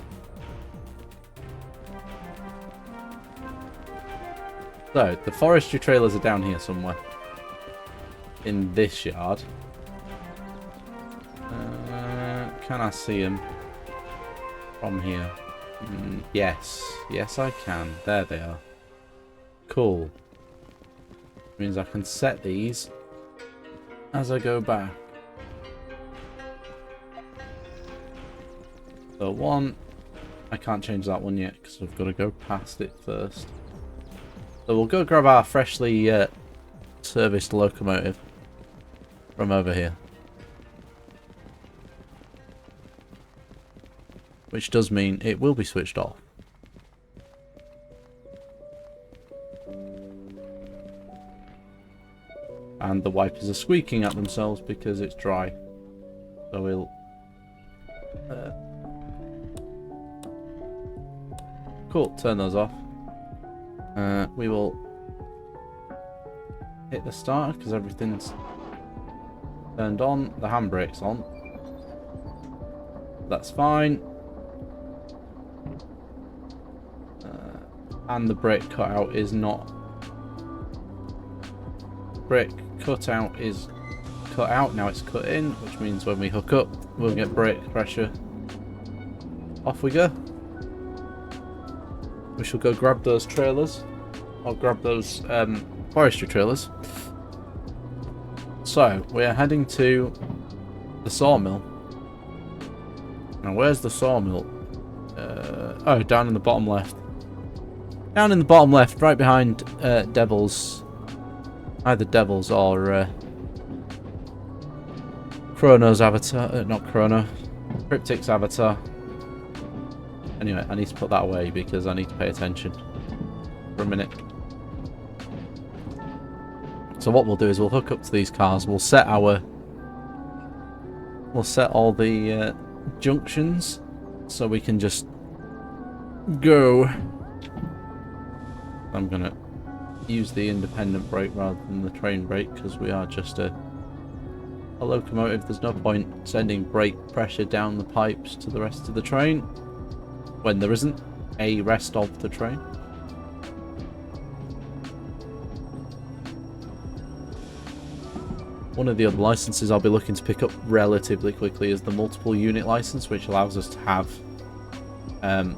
So, the forestry trailers are down here somewhere. In this yard. Can I see them from here? Yes. Yes, I can. There they are. Cool. Means I can set these as I go back. So one, I can't change that one yet because I've got to go past it first. So we'll go grab our freshly serviced locomotive from over here. Which does mean it will be switched off. And the wipers are squeaking at themselves because it's dry. So we'll... cool, turn those off. We will hit the starter because everything's turned on. The handbrake's on. That's fine. And the brake cutout is not... Brake cutout is cut out, now it's cut in, which means when we hook up, we'll get brake pressure. Off we go. We shall go grab those trailers. I'll grab those forestry trailers. So, we are heading to the sawmill. Now, where's the sawmill? Oh, down in the bottom left. Down in the bottom left, right behind Devil's. Either Devil's or Chrono's avatar. Not Chrono. Cryptic's avatar. Anyway, I need to put that away because I need to pay attention for a minute. So what we'll do is we'll hook up to these cars. We'll set all the junctions so we can just go. I'm gonna use the independent brake rather than the train brake because we are just a locomotive. There's no point sending brake pressure down the pipes to the rest of the train when there isn't a rest of the train. One of the other licenses I'll be looking to pick up relatively quickly is the multiple unit license, which allows us to have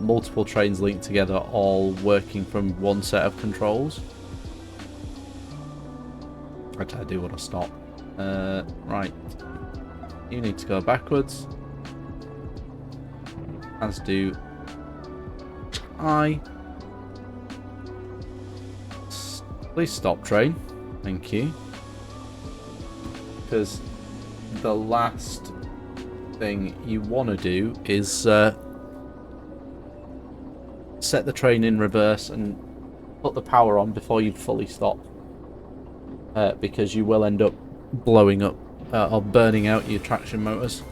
multiple trains linked together, all working from one set of controls. Actually, I do want to stop. Right. You need to go backwards. As do I. Please stop, train. Thank you. Because the last thing you want to do is set the train in reverse and put the power on before you fully stop. Because you will end up blowing up or burning out your traction motors.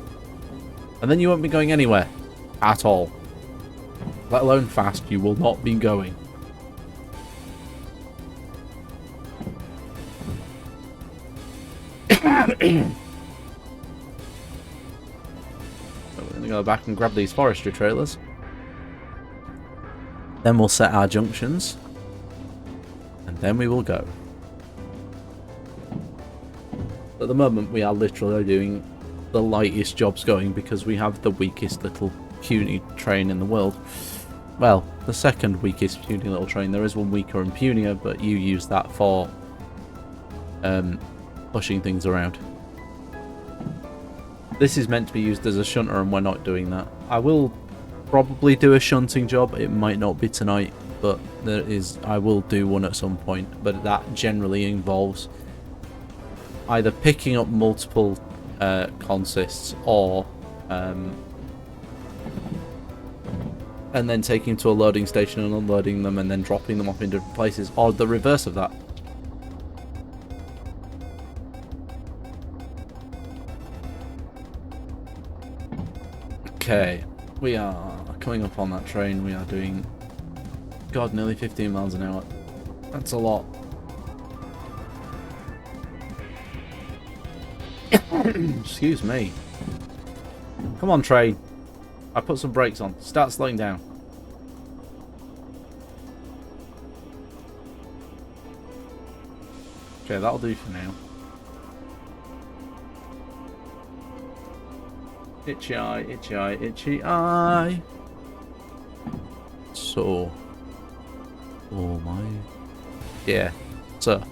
And then you won't be going anywhere at all. Let alone fast, you will not be going. So we're going to go back and grab these forestry trailers. Then we'll set our junctions. And then we will go. At the moment we are literally doing the lightest jobs going because we have the weakest little puny train in the world. Well, the second weakest puny little train. There is one weaker and punier, but you use that for pushing things around. This is meant to be used as a shunter, and we're not doing that. I will probably do a shunting job. It might not be tonight, but I will do one at some point. But that generally involves either picking up multiple consists or and then taking them to a loading station and unloading them and then dropping them off in different places, or the reverse of that. Okay, we are coming up on that train. We are doing, God, nearly 15 miles an hour. That's a lot. Excuse me. Come on, train. I put some brakes on. Start slowing down. Okay, that'll do for now. Itchy eye, itchy eye, itchy eye. So. Oh my. Yeah. So.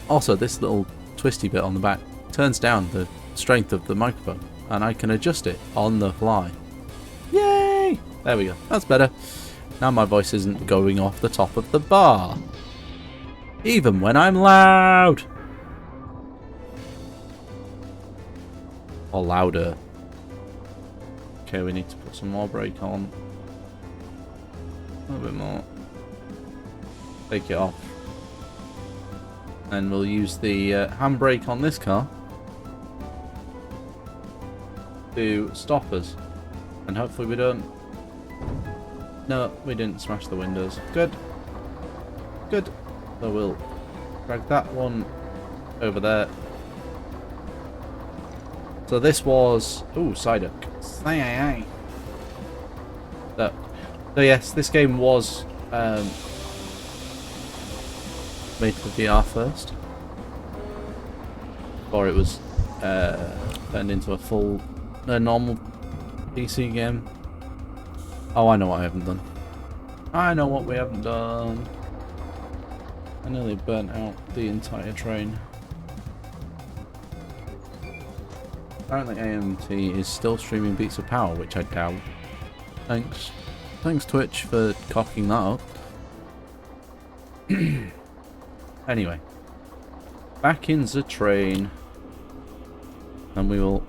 Also, this little twisty bit on the back turns down the strength of the microphone, and I can adjust it on the fly. Yay! There we go. That's better. Now my voice isn't going off the top of the bar. Even when I'm loud. Or louder. Okay, we need to put some more brake on. A little bit more. Take it off. And we'll use the handbrake on this car to stop us. And hopefully we don't... No, we didn't smash the windows. Good. Good. So we'll drag that one over there. So this was... Ooh, Psyduck. So yes, this game was made for VR first. Or it was turned into a full, normal PC game. Oh, I know what I haven't done. I know what we haven't done. I nearly burnt out the entire train. Apparently AMT is still streaming Beats of Power, which I doubt. Thanks. Thanks Twitch for cocking that up. Anyway. Back in the train. And we will...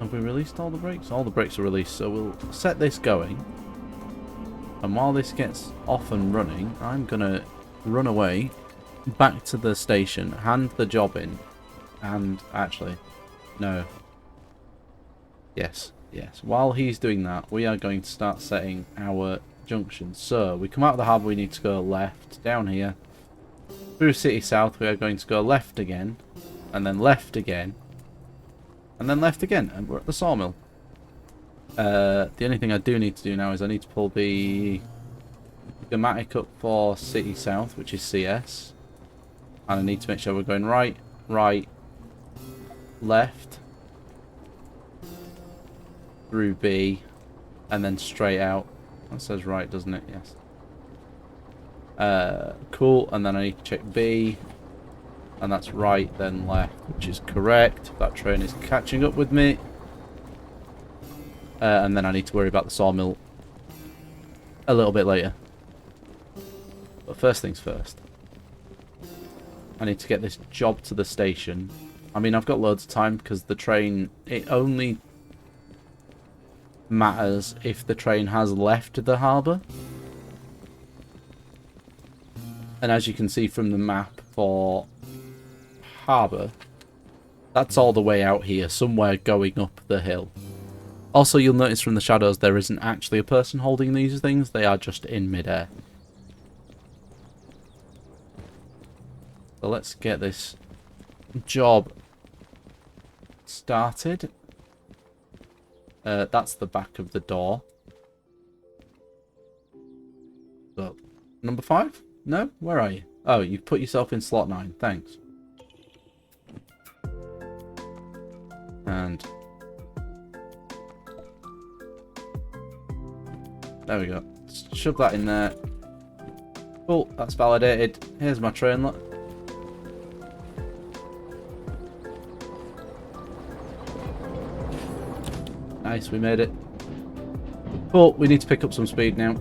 Have we released all the brakes? All the brakes are released, so we'll set this going. And while this gets off and running, I'm gonna run away back to the station, hand the job in, and actually, no. Yes. While he's doing that, we are going to start setting our junctions. So, we come out of the harbour, we need to go left, down here. Through City South, we are going to go left again, and then left again, and then left again, and we're at the sawmill. The only thing I do need to do now is I need to pull the schematic up for City South, which is CS. And I need to make sure we're going right, left, through B, and then straight out. That says right, doesn't it? Yes. Cool, and then I need to check B, and that's right, then left, which is correct. That train is catching up with me. And then I need to worry about the sawmill a little bit later. But first things first. I need to get this job to the station. I mean, I've got loads of time because the train... It only matters if the train has left the harbour. And as you can see from the map for harbour, that's all the way out here, somewhere going up the hill. Also, you'll notice from the shadows there isn't actually a person holding these things, they are just in midair. So let's get this job started. That's the back of the door. So, number 5? No? Where are you? Oh, you've put yourself in slot 9. Thanks. And... there we go. Just shove that in there. Cool, that's validated. Here's my train, look. Nice, we made it. But we need to pick up some speed now.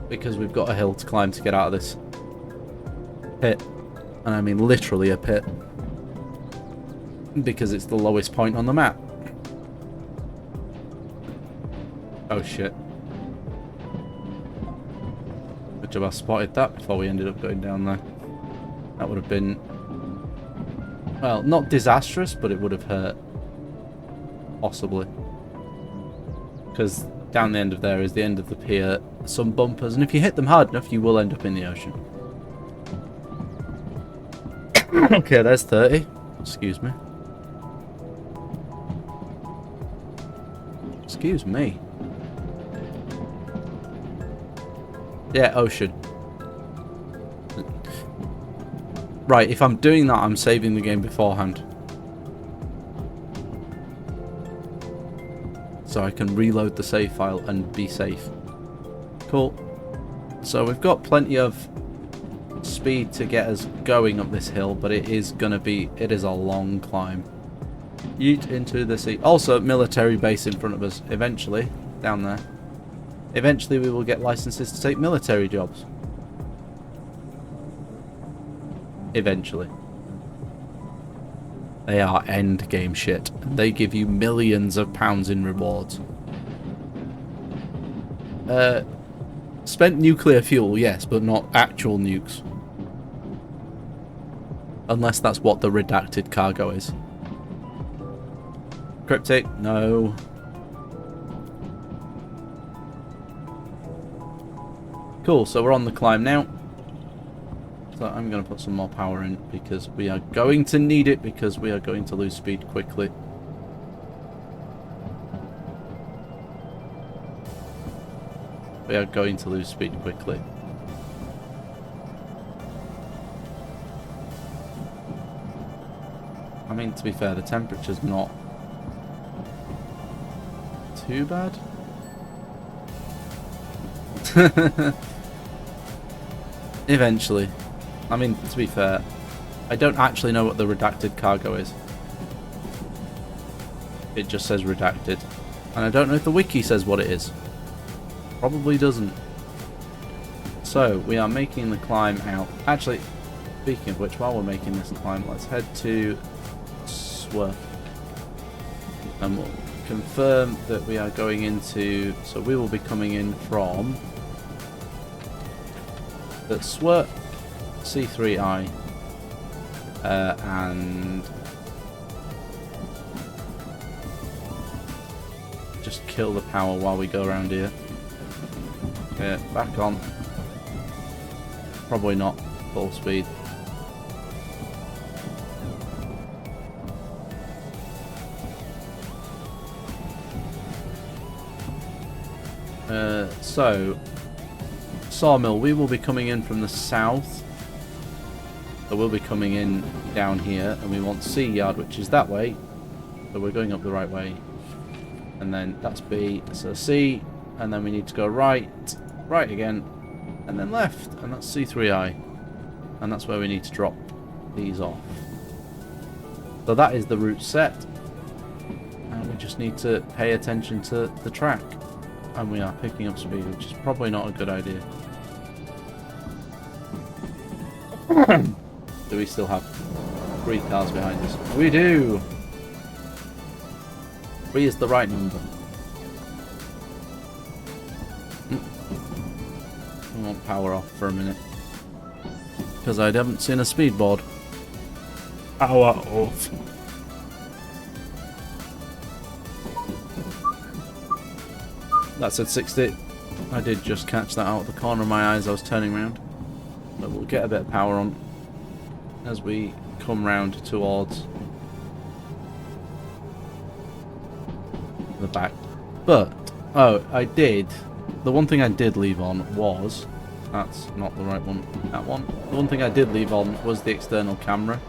Because we've got a hill to climb to get out of this pit. And I mean literally a pit. Because it's the lowest point on the map. Oh shit. Good job I spotted that before we ended up going down there. That would have been, well, not disastrous, but it would have hurt. Possibly. Because down the end of there is the end of the pier, some bumpers, and if you hit them hard enough, you will end up in the ocean. Okay, there's 30. Excuse me. Excuse me. Yeah, ocean. Right, if I'm doing that, I'm saving the game beforehand. So I can reload the save file and be safe. Cool. So we've got plenty of speed to get us going up this hill, but it is a long climb. Yeet into the sea. Also, military base in front of us, eventually, down there. Eventually we will get licenses to take military jobs. Eventually. They are end game shit. They give you millions of pounds in rewards. Spent nuclear fuel, yes, but not actual nukes. Unless that's what the redacted cargo is. Cryptic, no. Cool, so we're on the climb now. So I'm going to put some more power in because we are going to need it because we are going to lose speed quickly. We are going to lose speed quickly. I mean, to be fair, the temperature's not too bad. Eventually. I mean, to be fair, I don't actually know what the redacted cargo is. It just says redacted. And I don't know if the wiki says what it is. Probably doesn't. So, we are making the climb out. Actually, speaking of which, while we're making this climb, let's head to Swerve. And we'll confirm that we are going into... So we will be coming in from... the Swerve C3I. And... just kill the power while we go around here. Okay, back on. Probably not full speed. So, sawmill, we will be coming in from the south. So we'll be coming in down here, and we want C yard, which is that way. So we're going up the right way. And then that's B, so C, and then we need to go right, right again, and then left, and that's C3I. And that's where we need to drop these off. So that is the route set. And we just need to pay attention to the track. And we are picking up speed, which is probably not a good idea. Do we still have 3 cars behind us? We do! 3 is the right number. I want power off for a minute. Because I haven't seen a speedboard. Power off. That's at 60. I did just catch that out of the corner of my eyes. I was turning around. But we'll get a bit of power on as we come round towards the back. But, oh, I did. The one thing I did leave on was... That's not the right one. That one. The one thing I did leave on was the external camera.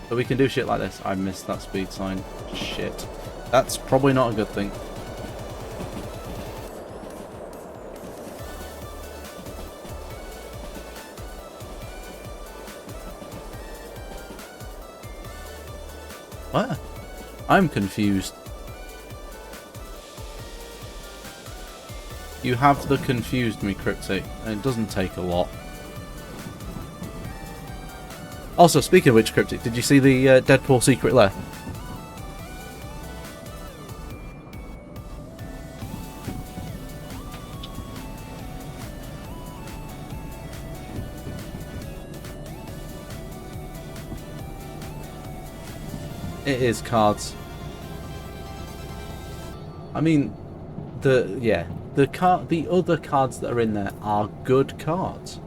So we can do shit like this. I missed that speed sign. Shit. That's probably not a good thing. What? I'm confused. You have the confused me, Cryptic, and it doesn't take a lot. Also, speaking of which, Cryptic, did you see the Deadpool secret lair? It is cards. I mean, the other cards that are in there are good cards.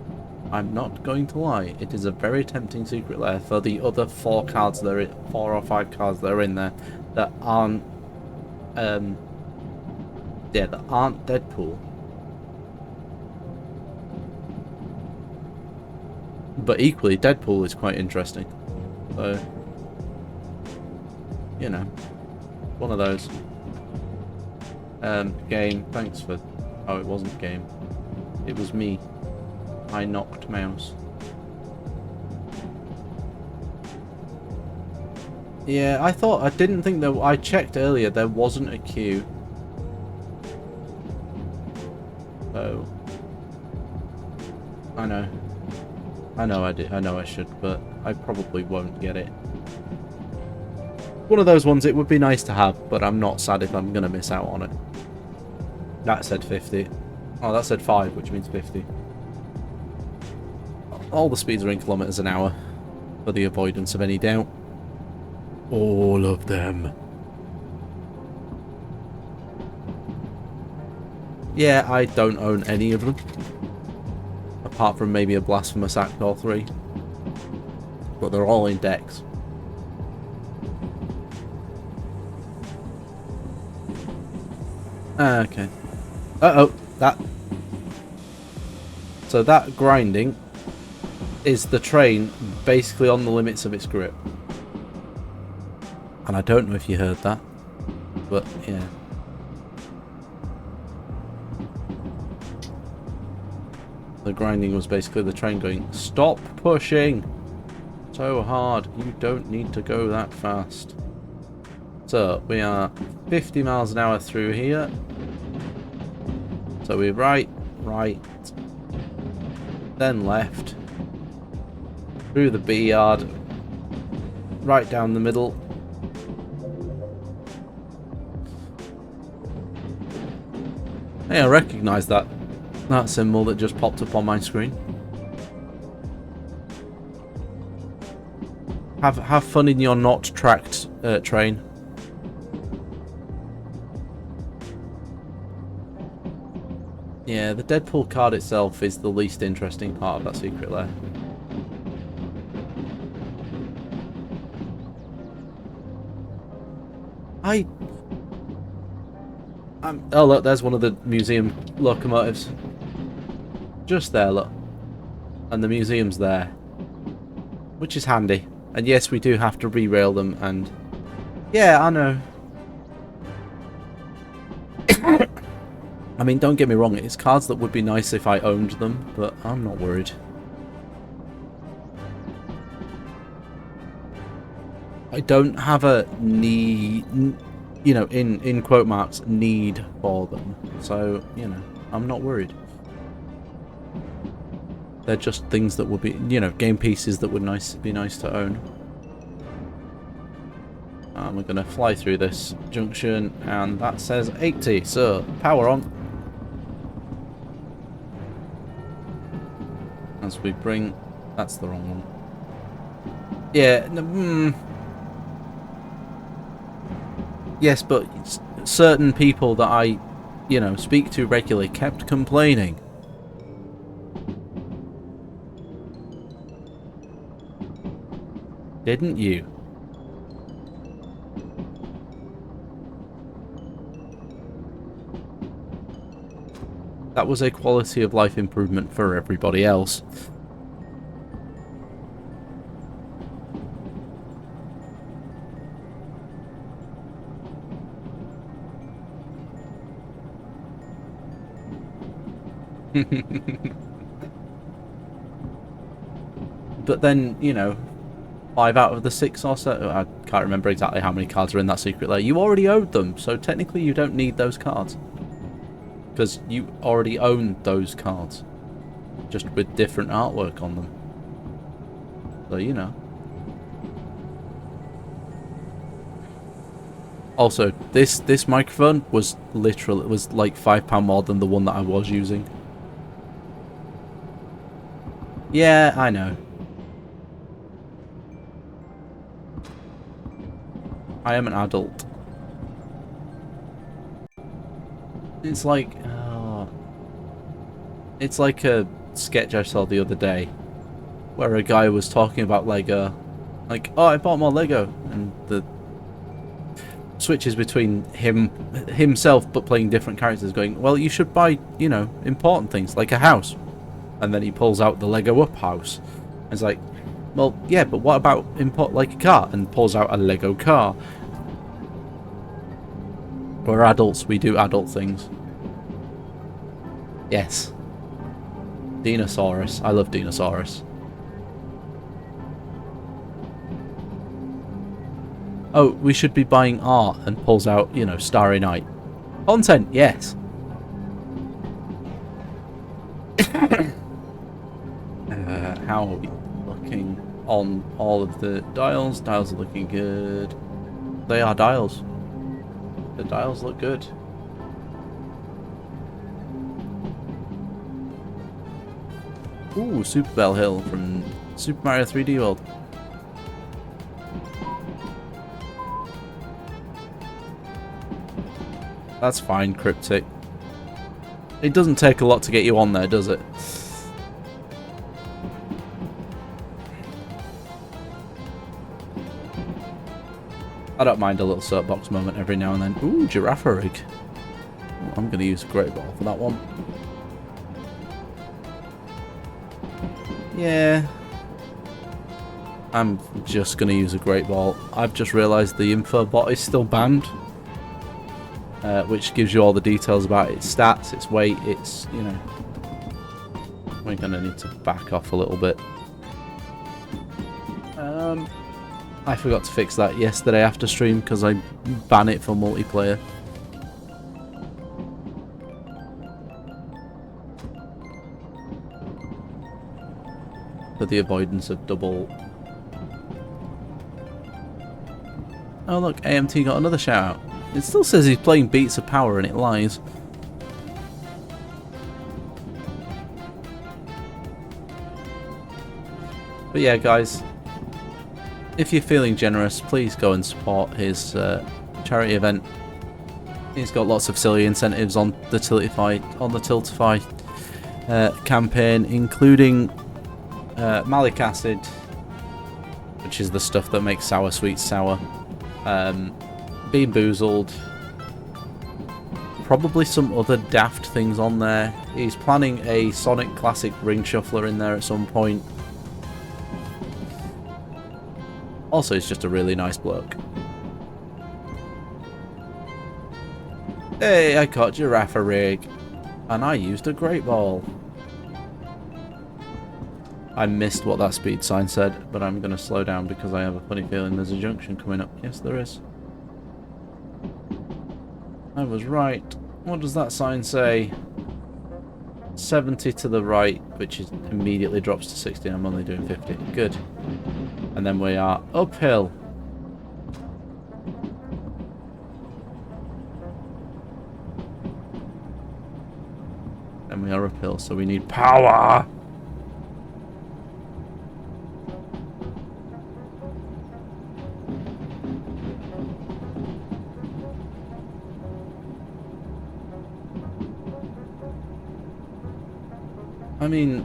I'm not going to lie. It is a very tempting secret lair for the other 4 cards that are 4 or 5 cards that are in there that aren't that aren't Deadpool. But equally, Deadpool is quite interesting. So, you know, one of those. Game, thanks for... Oh, it wasn't game. It was me. I knocked mouse. Yeah, I didn't think that... I checked earlier, there wasn't a queue. So... I know. I know I should, but I probably won't get it. One of those ones it would be nice to have, but I'm not sad if I'm going to miss out on it. That said 50. Oh, that said 5, which means 50. All the speeds are in kilometers an hour, for the avoidance of any doubt. All of them. Yeah, I don't own any of them. Apart from maybe a Blasphemous Act or 3. But they're all in decks. Okay. Uh-oh, that... So that grinding is the train basically on the limits of its grip. And I don't know if you heard that, but yeah. The grinding was basically the train going, stop pushing so hard, you don't need to go that fast. So we are 50 miles an hour through here. So we're right, then left, through the B yard, right down the middle. Hey, I recognise that symbol that just popped up on my screen. Have fun in your not tracked train. Yeah, the Deadpool card itself is the least interesting part of that secret lair. Oh look, there's one of the museum locomotives. Just there, look. And the museum's there. Which is handy. And yes, we do have to re-rail them and... Yeah, I know. I mean, don't get me wrong, it's cards that would be nice if I owned them, but I'm not worried. I don't have a need, you know, in quote marks, need for them. So, you know, I'm not worried. They're just things that would be, you know, game pieces that would be nice to own. And we're going to fly through this junction, and that says 80, so power on. As we bring... That's the wrong one. Yeah, yes, but certain people that I, you know, speak to regularly kept complaining. Didn't you? That was a quality of life improvement for everybody else. But then, you know, 5 out of the 6 or so, I can't remember exactly how many cards are in that secret lair. You already owed them, so technically you don't need those cards. because you already own those cards, just with different artwork on them. So you know. Also, this microphone was literal. It was like £5 more than the one that I was using. Yeah, I know. I am an adult. It's like, it's like a sketch I saw the other day, where a guy was talking about Lego, like, oh, I bought more Lego, and the switches between himself but playing different characters, going, well, you should buy, you know, important things like a house, and then he pulls out the Lego Up house. And it's like, well, yeah, but what about like a car, and pulls out a Lego car. We're adults, we do adult things. Yes. Dinosaurus. I love Dinosaurus. Oh, we should be buying art, and pulls out, you know, Starry Night. Content, yes. How are we looking on all of the dials? Dials are looking good. They are dials. The dials look good. Ooh, Super Bell Hill from Super Mario 3D World. That's fine, Cryptic. It doesn't take a lot to get you on there, does it? I don't mind a little soapbox moment every now and then. Ooh, Giraffe rig. I'm going to use a great ball for that one. Yeah. I'm just going to use a great ball. I've just realised the info bot is still banned. Which gives you all the details about its stats, its weight, its, you know. We're going to need to back off a little bit. I forgot to fix that yesterday after stream because I ban it for multiplayer. For the avoidance of double. Oh look, AMT got another shout out. It still says he's playing Beats of Power and it lies. But yeah, guys, if you're feeling generous, please go and support his charity event. He's got lots of silly incentives on the Tiltify campaign, including malic acid, which is the stuff that makes sour sweets sour. Bean Boozled, probably some other daft things on there. He's planning a Sonic Classic Ring Shuffler in there at some point. Also, he's just a really nice bloke. Hey, I caught Giraffe rig, and I used a great ball. I missed what that speed sign said, but I'm going to slow down because I have a funny feeling there's a junction coming up. Yes, there is. I was right. What does that sign say? 70 to the right, which is immediately drops to 60. I'm only doing 50. Good. And then we are uphill. And we are uphill, so we need power. I mean,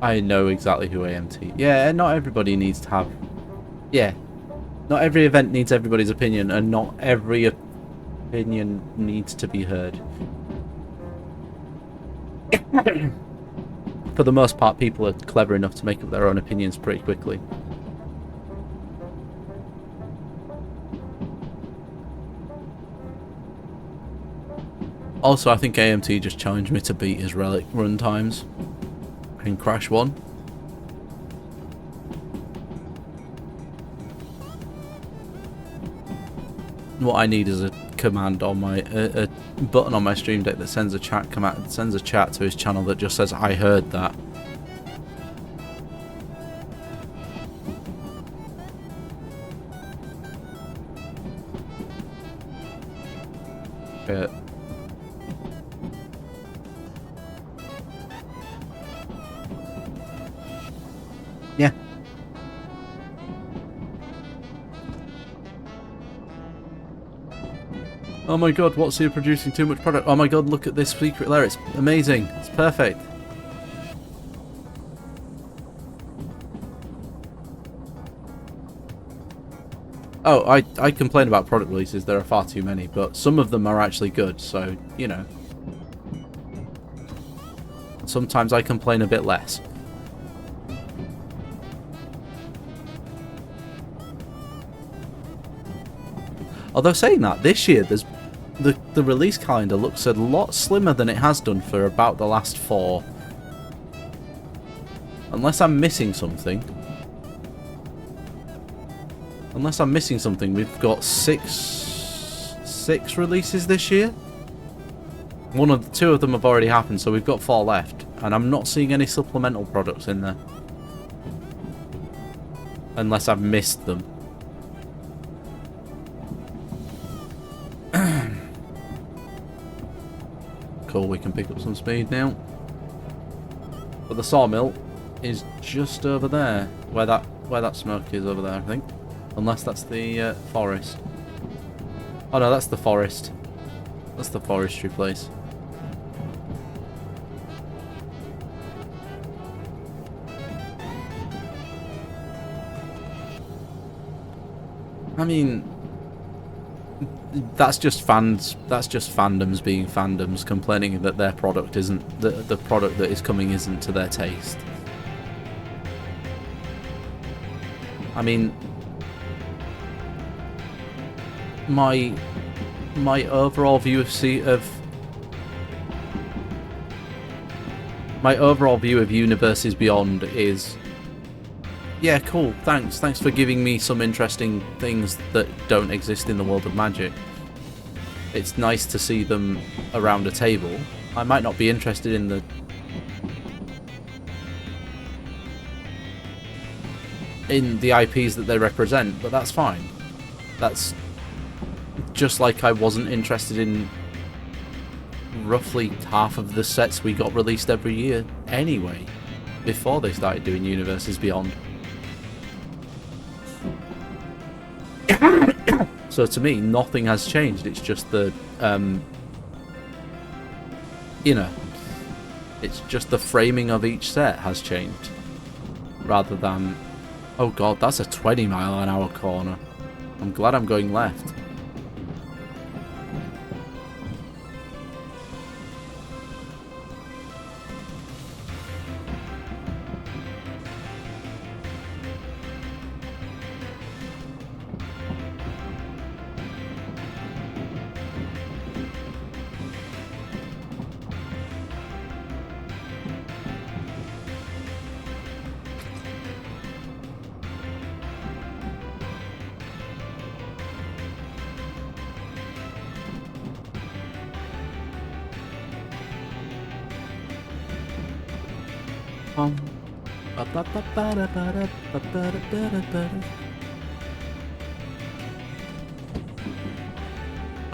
I know exactly who AMT. Yeah, not everybody needs to have. Yeah, not every event needs everybody's opinion, and not every opinion needs to be heard. For the most part, people are clever enough to make up their own opinions pretty quickly. Also, I think AMT just challenged me to beat his relic run times in Crash 1. What I need is a command on my a button on my stream deck that sends a chat command, sends a chat to his channel that just says I heard that. Yeah. Oh my god, what's he producing too much product? Oh my god, look at this secret lair, it's amazing, it's perfect. Oh, I complain about product releases, there are far too many, but some of them are actually good, so, you know. Sometimes I complain a bit less. Although saying that, this year there's the release calendar looks a lot slimmer than it has done for about the last 4. Unless I'm missing something. Unless I'm missing something, we've got six releases this year. Two of them have already happened, so we've got 4 left, and I'm not seeing any supplemental products in there. Unless I've missed them. Cool, we can pick up some speed now. But the sawmill is just over there, where that smoke is over there, I think. Unless that's the forest. Oh no, that's the forest. That's the forestry place. I mean, that's just fans. That's just fandoms being fandoms, complaining that their product isn't the product that is coming isn't to their taste. I mean, my overall view of Universes Beyond is, yeah, cool, thanks for giving me some interesting things that don't exist in the world of Magic. It's nice to see them around a table. I might not be interested in the IPs that they represent, but that's fine. That's just like I wasn't interested in roughly half of the sets we got released every year anyway, before they started doing Universes Beyond. So to me, nothing has changed. It's just the, you know, it's just the framing of each set has changed, rather than, oh god, that's a 20-mile-an-hour corner. I'm glad I'm going left.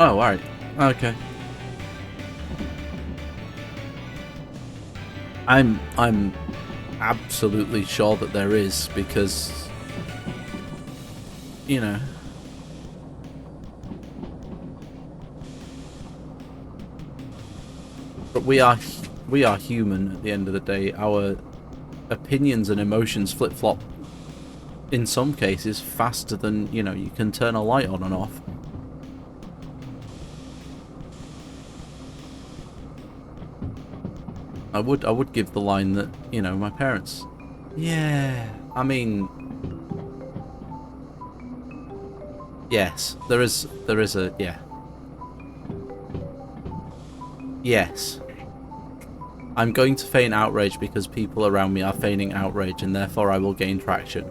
Oh, alright. Okay. I'm absolutely sure that there is, because, you know, but we are human at the end of the day. Our opinions and emotions flip-flop in some cases faster than, you know, you can turn a light on and off. I would give the line that, you know, my parents, yeah, I mean, yes, there is a, yeah. Yes. I'm going to feign outrage because people around me are feigning outrage, and therefore I will gain traction.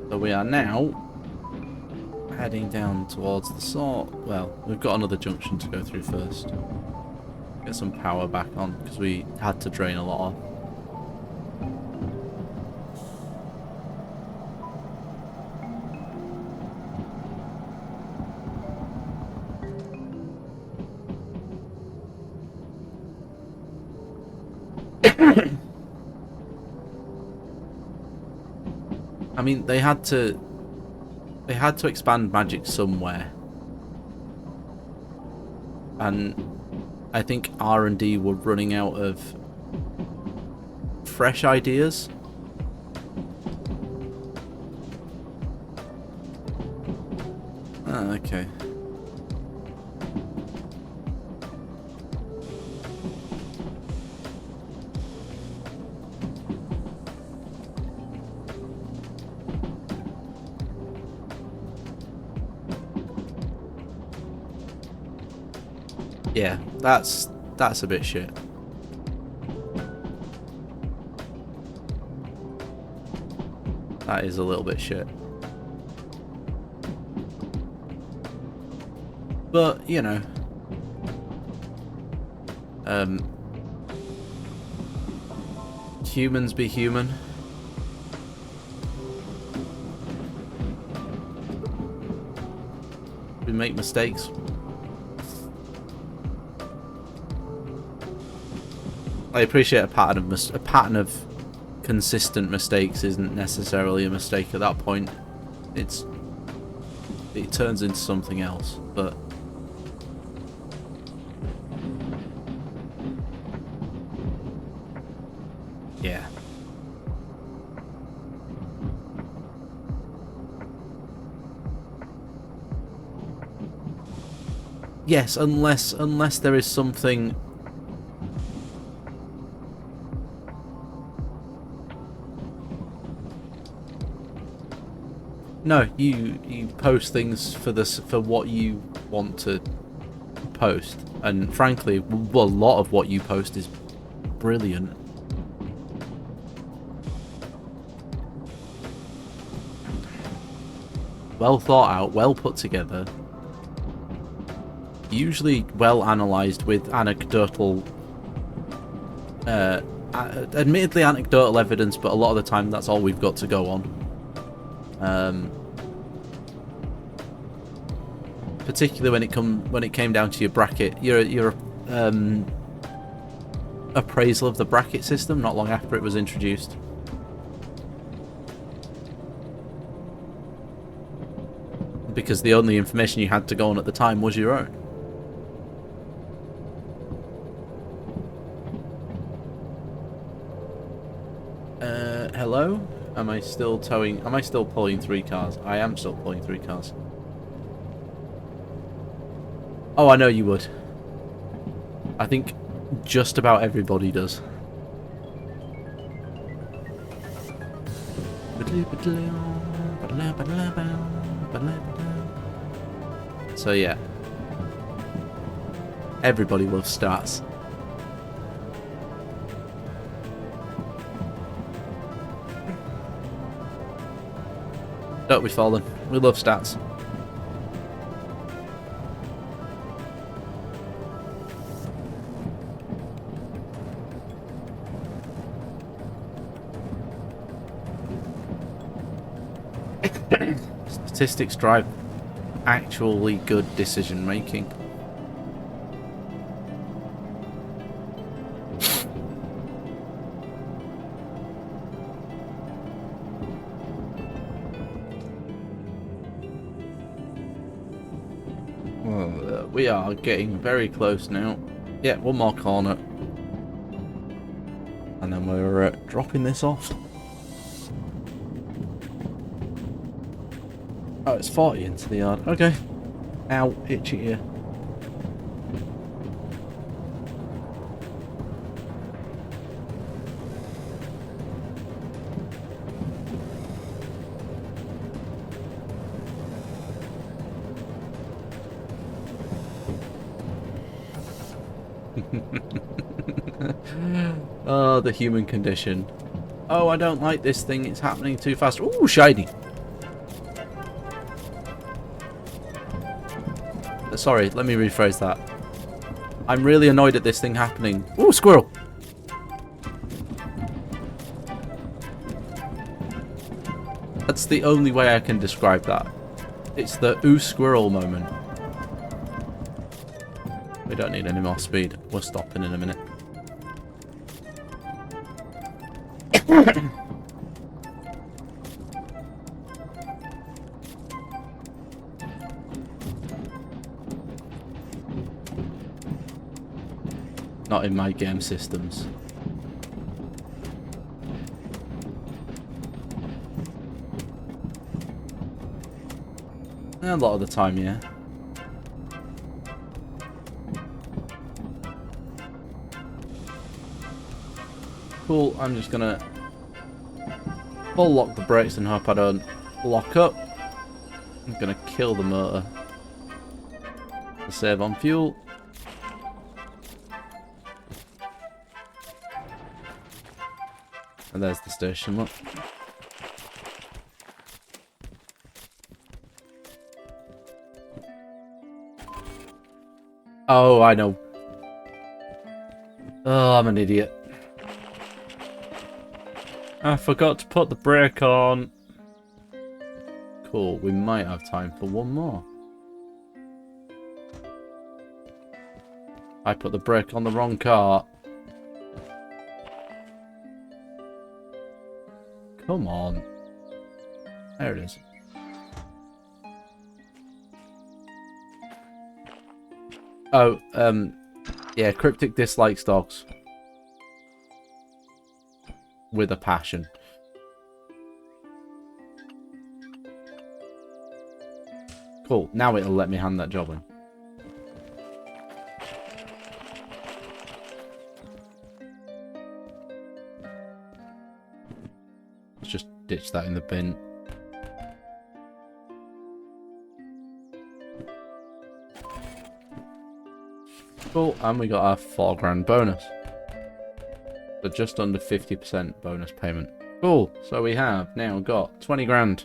So we are now heading down towards the salt. Well, we've got another junction to go through first. Get some power back on because we had to drain a lot off. I mean, they had to expand magic somewhere, and I think R&D were running out of fresh ideas. Okay. Yeah, that's a bit shit. That is a little bit shit. But, you know, humans be human. We make mistakes. I appreciate a pattern of consistent mistakes isn't necessarily a mistake at that point. It turns into something else, but yeah. Yes, unless there is something. No, you post things for what you want to post, and frankly, well, a lot of what you post is brilliant. Well thought out, well put together, usually well analysed with anecdotal, admittedly anecdotal evidence, but a lot of the time that's all we've got to go on. Particularly when it came down to your bracket, your appraisal of the bracket system not long after it was introduced. Because the only information you had to go on at the time was your own. Hello? Am I still pulling 3 cars? I am still pulling 3 cars. Oh, I know you would. I think just about everybody does. So yeah. Everybody loves stats. Don't be fallen. We love stats. Statistics drive actually good decision making. Well, we are getting very close now. Yeah, one more corner. And then we're dropping this off. Oh, it's 40 into the yard. Okay. Ow, itchy ear. Oh, the human condition. Oh, I don't like this thing. It's happening too fast. Ooh, shiny. Sorry, let me rephrase that. I'm really annoyed at this thing happening. Ooh, squirrel. That's the only way I can describe that. It's the ooh squirrel moment. We don't need any more speed. We're stopping in a minute. Not in my game systems. A lot of the time, yeah. Cool, I'm just gonna full lock the brakes and hope I don't lock up. I'm gonna kill the motor to save on fuel. And there's the station, look. Oh, I know. Oh, I'm an idiot. I forgot to put the brake on. Cool, we might have time for one more. I put the brake on the wrong car. Come on. There it is. Oh, yeah, Cryptic dislikes dogs. With a passion. Cool, now it'll let me hand that job in. Let's just ditch that in the bin. Cool, and we got our £4 bonus. So just under 50% bonus payment. Cool, so we have now got 20 grand.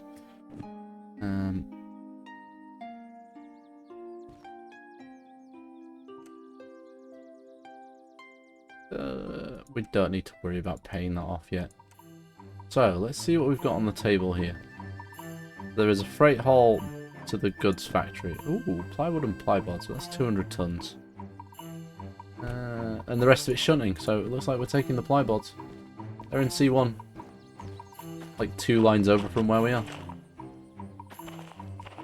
We don't need to worry about paying that off yet. So, let's see what we've got on the table here. There is a freight haul to the goods factory. Ooh, plywood and plyboard, so that's 200 tons. And the rest of it's shunting, so it looks like we're taking the plyboards. They're in C1. Like 2 lines over from where we are.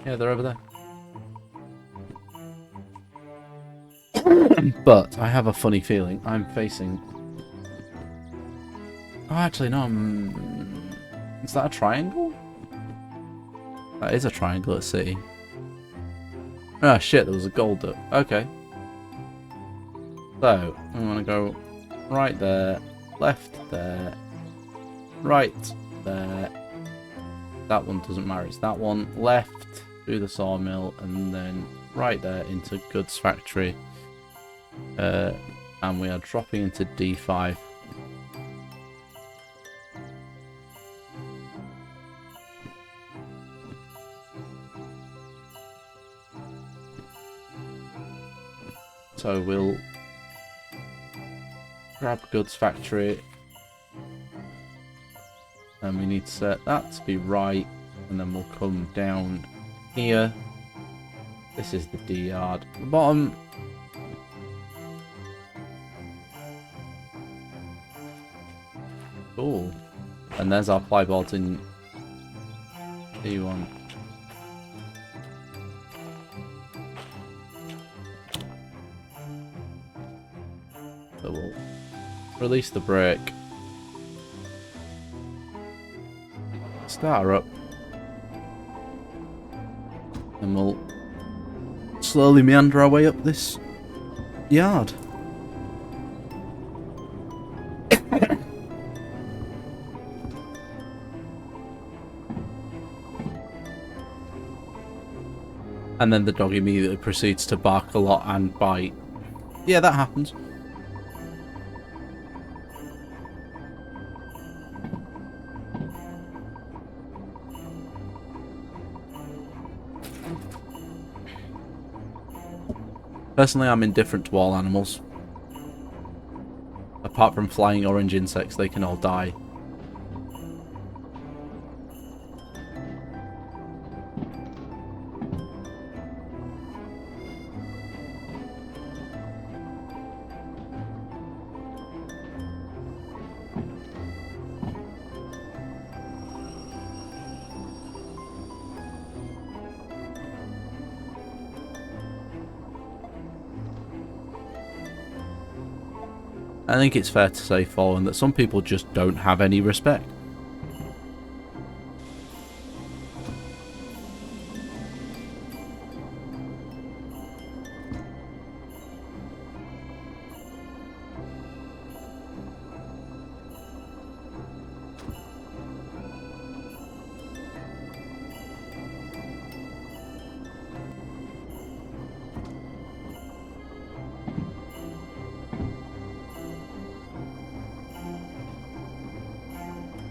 Yeah, they're over there. But I have a funny feeling I'm facing... Oh, actually, no, is that a triangle? That is a triangle at sea. Ah, shit, there was a gold duck. Okay. So, I'm going to go right there, left there, right there. That one doesn't matter, it's that one. Left through the sawmill, and then right there into goods factory. And we are dropping into D5. So we'll grab goods factory, and we need to set that to be right, and then we'll come down here. This is the D yard at the bottom. Cool. And there's our plyboards in D1. So we'll release the brake. Start her up. And we'll slowly meander our way up this yard. And then the dog immediately proceeds to bark a lot and bite. Yeah, that happens. Personally, I'm indifferent to all animals. Apart from flying orange insects, they can all die. I think it's fair to say, Fallen, that some people just don't have any respect.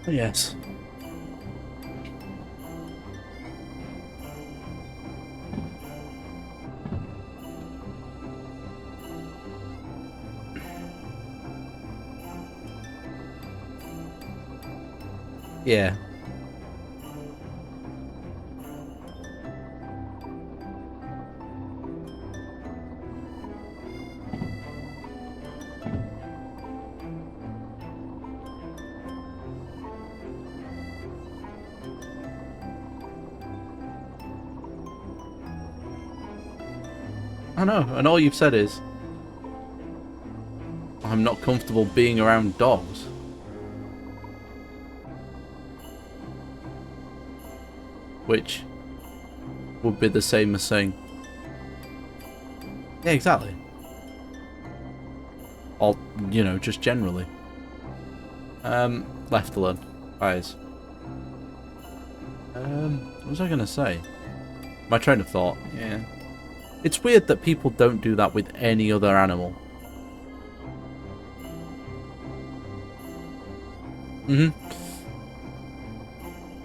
Yes. Yeah. I know, and all you've said is, I'm not comfortable being around dogs. Which would be the same as saying, yeah, exactly. Or, you know, just generally. Left alone. Eyes. What was I gonna say? My train of thought, yeah. It's weird that people don't do that with any other animal.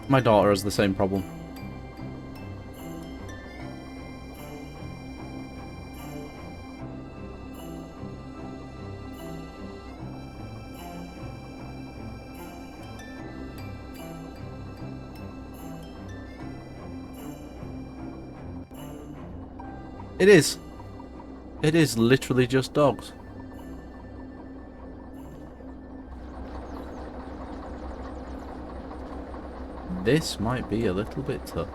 My daughter has the same problem. It is. It is literally just dogs. This might be a little bit tough,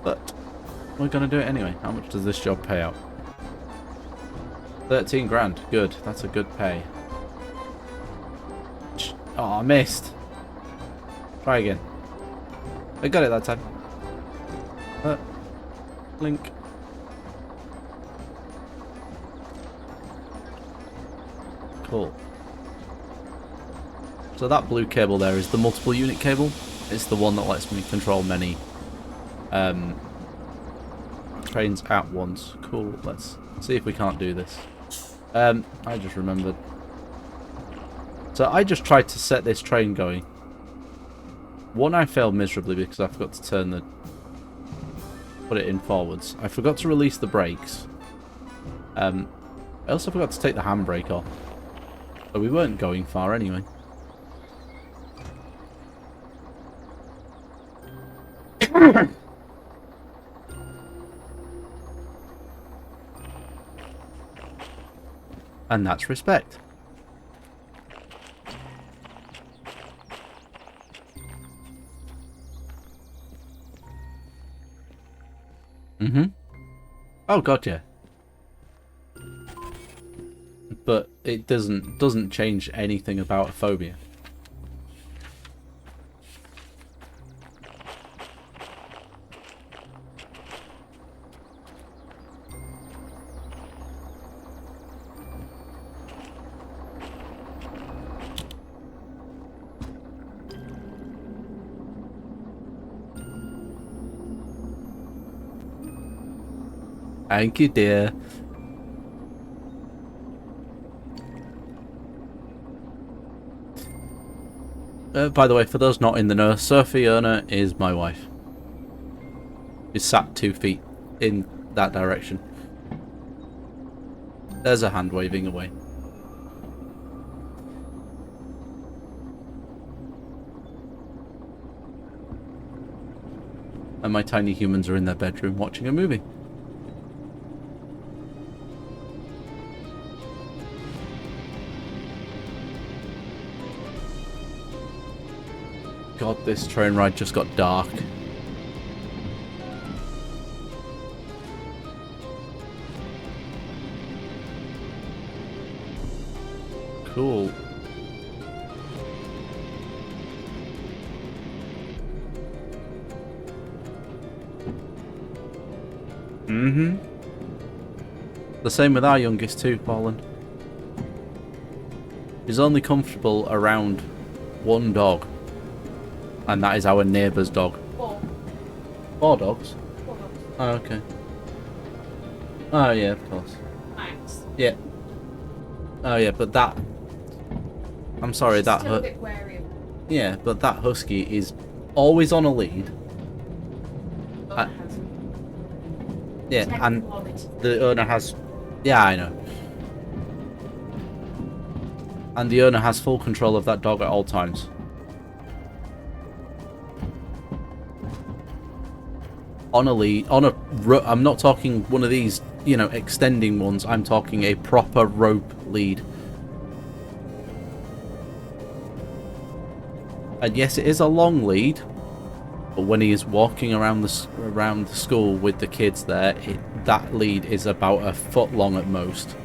but we're gonna do it anyway. How much does this job pay out? 13 grand. Good. That's a good pay. Oh, I missed. Try again. I got it that time. Link. Cool. So that blue cable there is the multiple unit cable. It's the one that lets me control many trains at once. Cool. Let's see if we can't do this. I just remembered. So I just tried to set this train going. One, I failed miserably because I forgot to turn the... put it in forwards. I forgot to release the brakes. I also forgot to take the handbrake off. So we weren't going far anyway. And that's respect. Oh god, yeah. But it doesn't change anything about a phobia. Thank you, dear. By the way, for those not in the know, Sophie Erna is my wife. She's sat 2 feet in that direction. There's a hand waving away. And my tiny humans are in their bedroom watching a movie. God, this train ride just got dark. Cool. Mm-hmm. The same with our youngest too, Poland. He's only comfortable around one dog. And that is our neighbour's dog.
4.
4 dogs?
4 dogs.
Oh, okay. Oh, yeah, of course.
Max.
Yeah. Oh, yeah, but that... I'm sorry, that...
Still a bit wary of
Yeah, but that husky is always on a lead.
owner has
Yeah,
technical
and
knowledge.
the owner has... Yeah, I know. And the owner has full control of that dog at all times. On a lead, I'm not talking one of these, you know, extending ones. I'm talking a proper rope lead. And yes, it is a long lead, but when he is walking around the school with the kids there, that lead is about a foot long at most.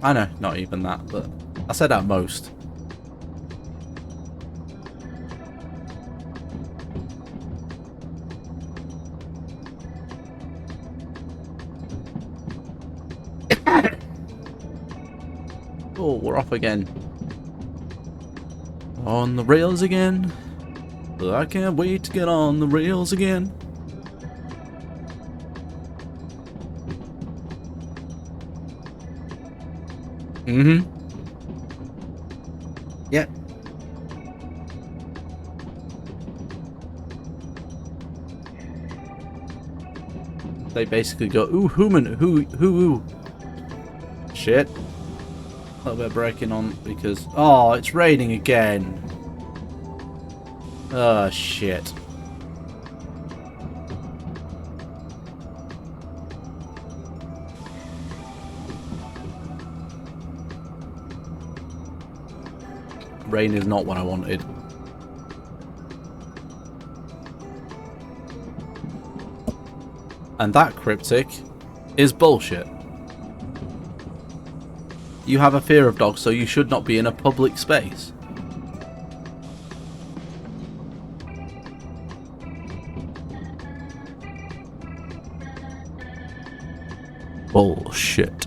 I know, not even that, but I said at most. Oh, we're off again. On the rails again. I can't wait to get on the rails again. Mm-hmm. Yep. They basically go, ooh, human, ooh. Shit. A little bit of braking on because... Oh, it's raining again. Oh, shit. Rain is not what I wanted. And that cryptic is bullshit. You have a fear of dogs, so you should not be in a public space. Bullshit.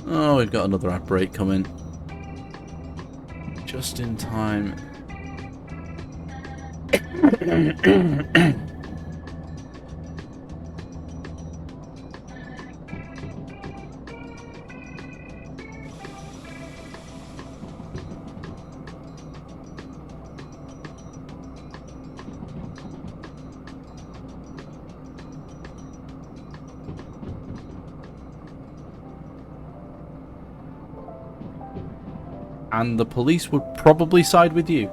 Oh, we've got another ad break coming. Just in time. And the police would probably side with you.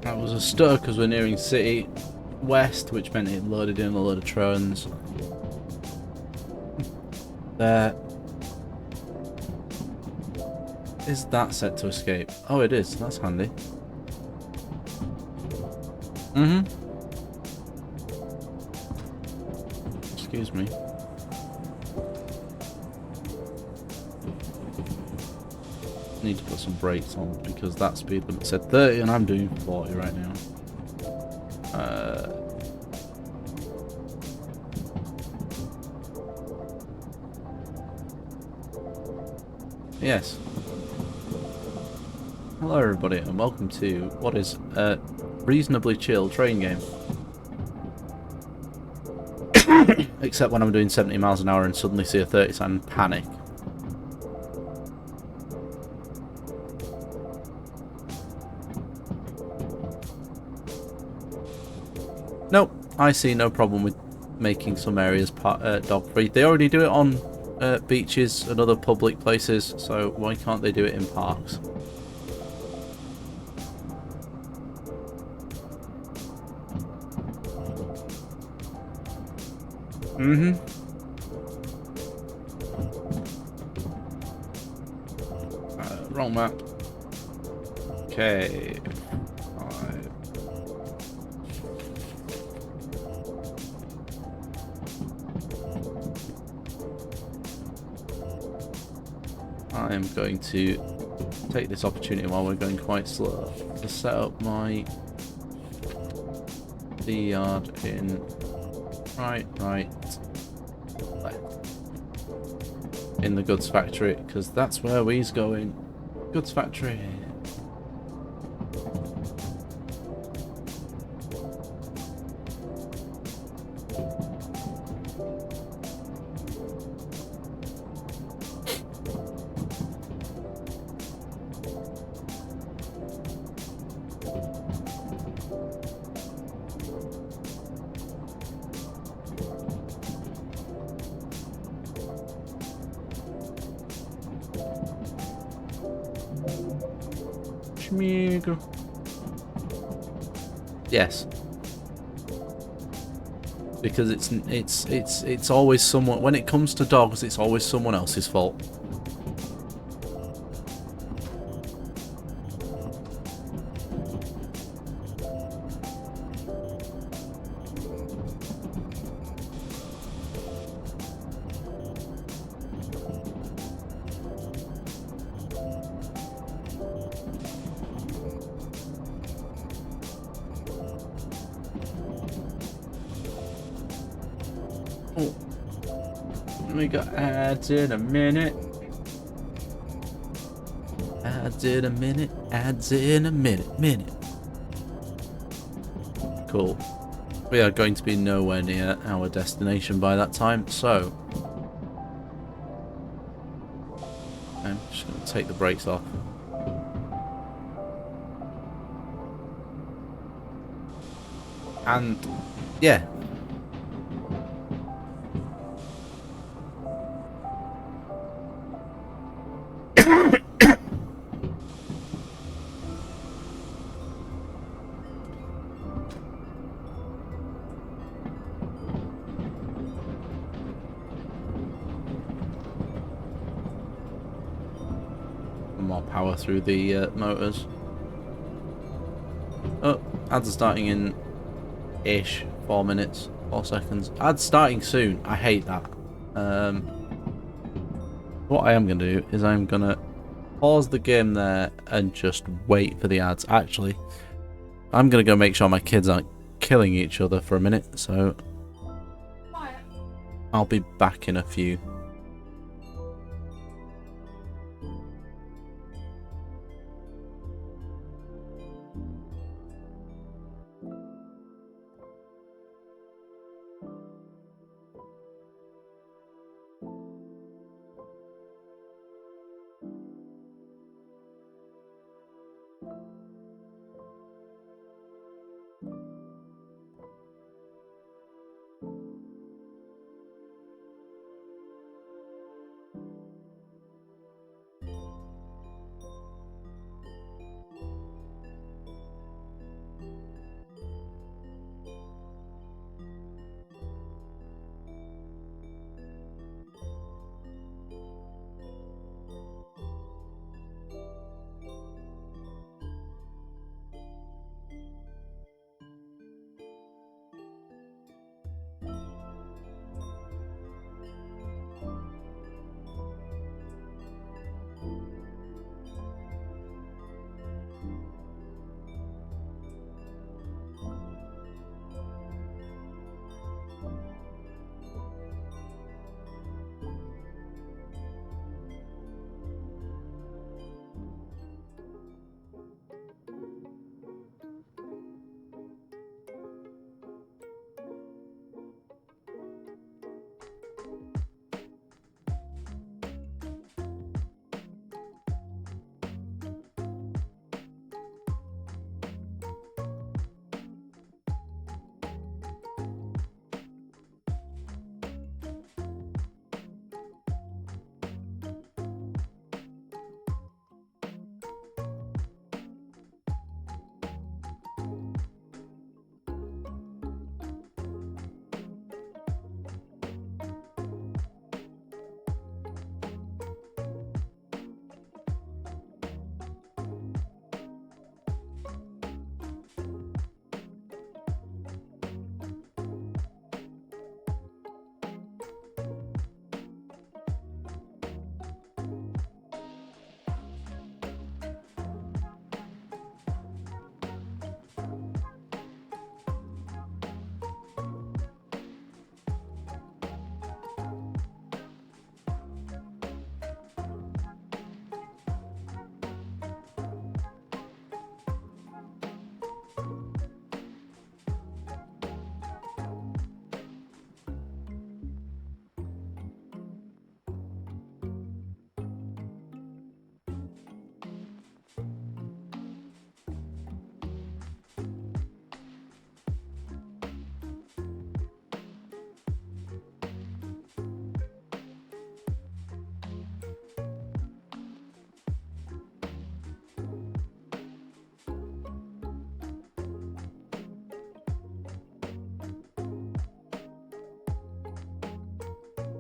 That was a stutter because we're nearing City West, which meant it loaded in a load of trains. There. Is that set to escape? Oh, it is. That's handy. Mm-hmm. Excuse me. Need to put some brakes on because that speed limit said 30 and I'm doing 40 right now. Yes. Hello everybody and welcome to what is a reasonably chill train game. Except when I'm doing 70 miles an hour and suddenly see a 30 sign and panic. Nope, I see no problem with making some areas dog free. They already do it on beaches and other public places, so why can't they do it in parks? Wrong map. Okay. 5. I am going to take this opportunity while we're going quite slow to set up my D yard in right, left in the goods factory, because that's where we's going. Goods factory. Yes, because it's always someone. When it comes to dogs, it's always someone else's fault. Oh, we got ads in a minute. Ads in a minute. Ads in a minute. Cool. We are going to be nowhere near our destination by that time, so I'm just going to take the brakes off. And yeah. More power through the motors. Oh, ads are starting in ish 4 minutes, 4 seconds. Ads starting soon. I hate that. What I am going to do is I'm going to pause the game there and just wait for the ads. Actually, I'm going to go make sure my kids aren't killing each other for a minute, so I'll be back in a few.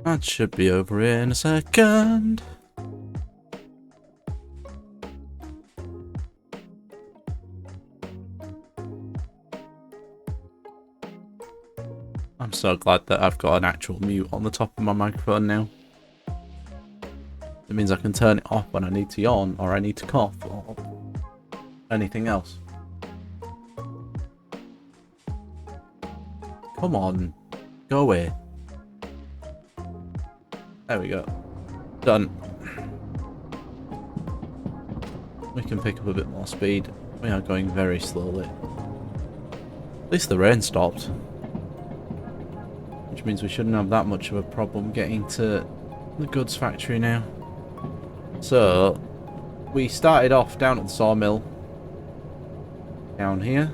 That should be over in a second. I'm so glad that I've got an actual mute on the top of my microphone now. It means I can turn it off when I need to yawn or I need to cough or anything else. Come on, go away. There we go. Done. We can pick up a bit more speed. We are going very slowly. At least the rain stopped. Which means we shouldn't have that much of a problem getting to the goods factory now. So, we started off down at the sawmill. Down here.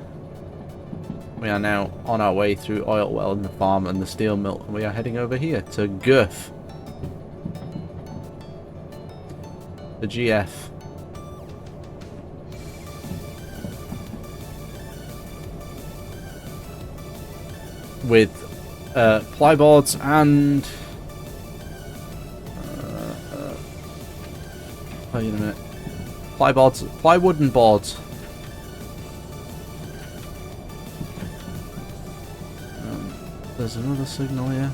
We are now on our way through oil well and the farm and the steel mill. And we are heading over here to Gurf. The GF. With plyboards and wait a minute. Plywood and boards. There's another signal here.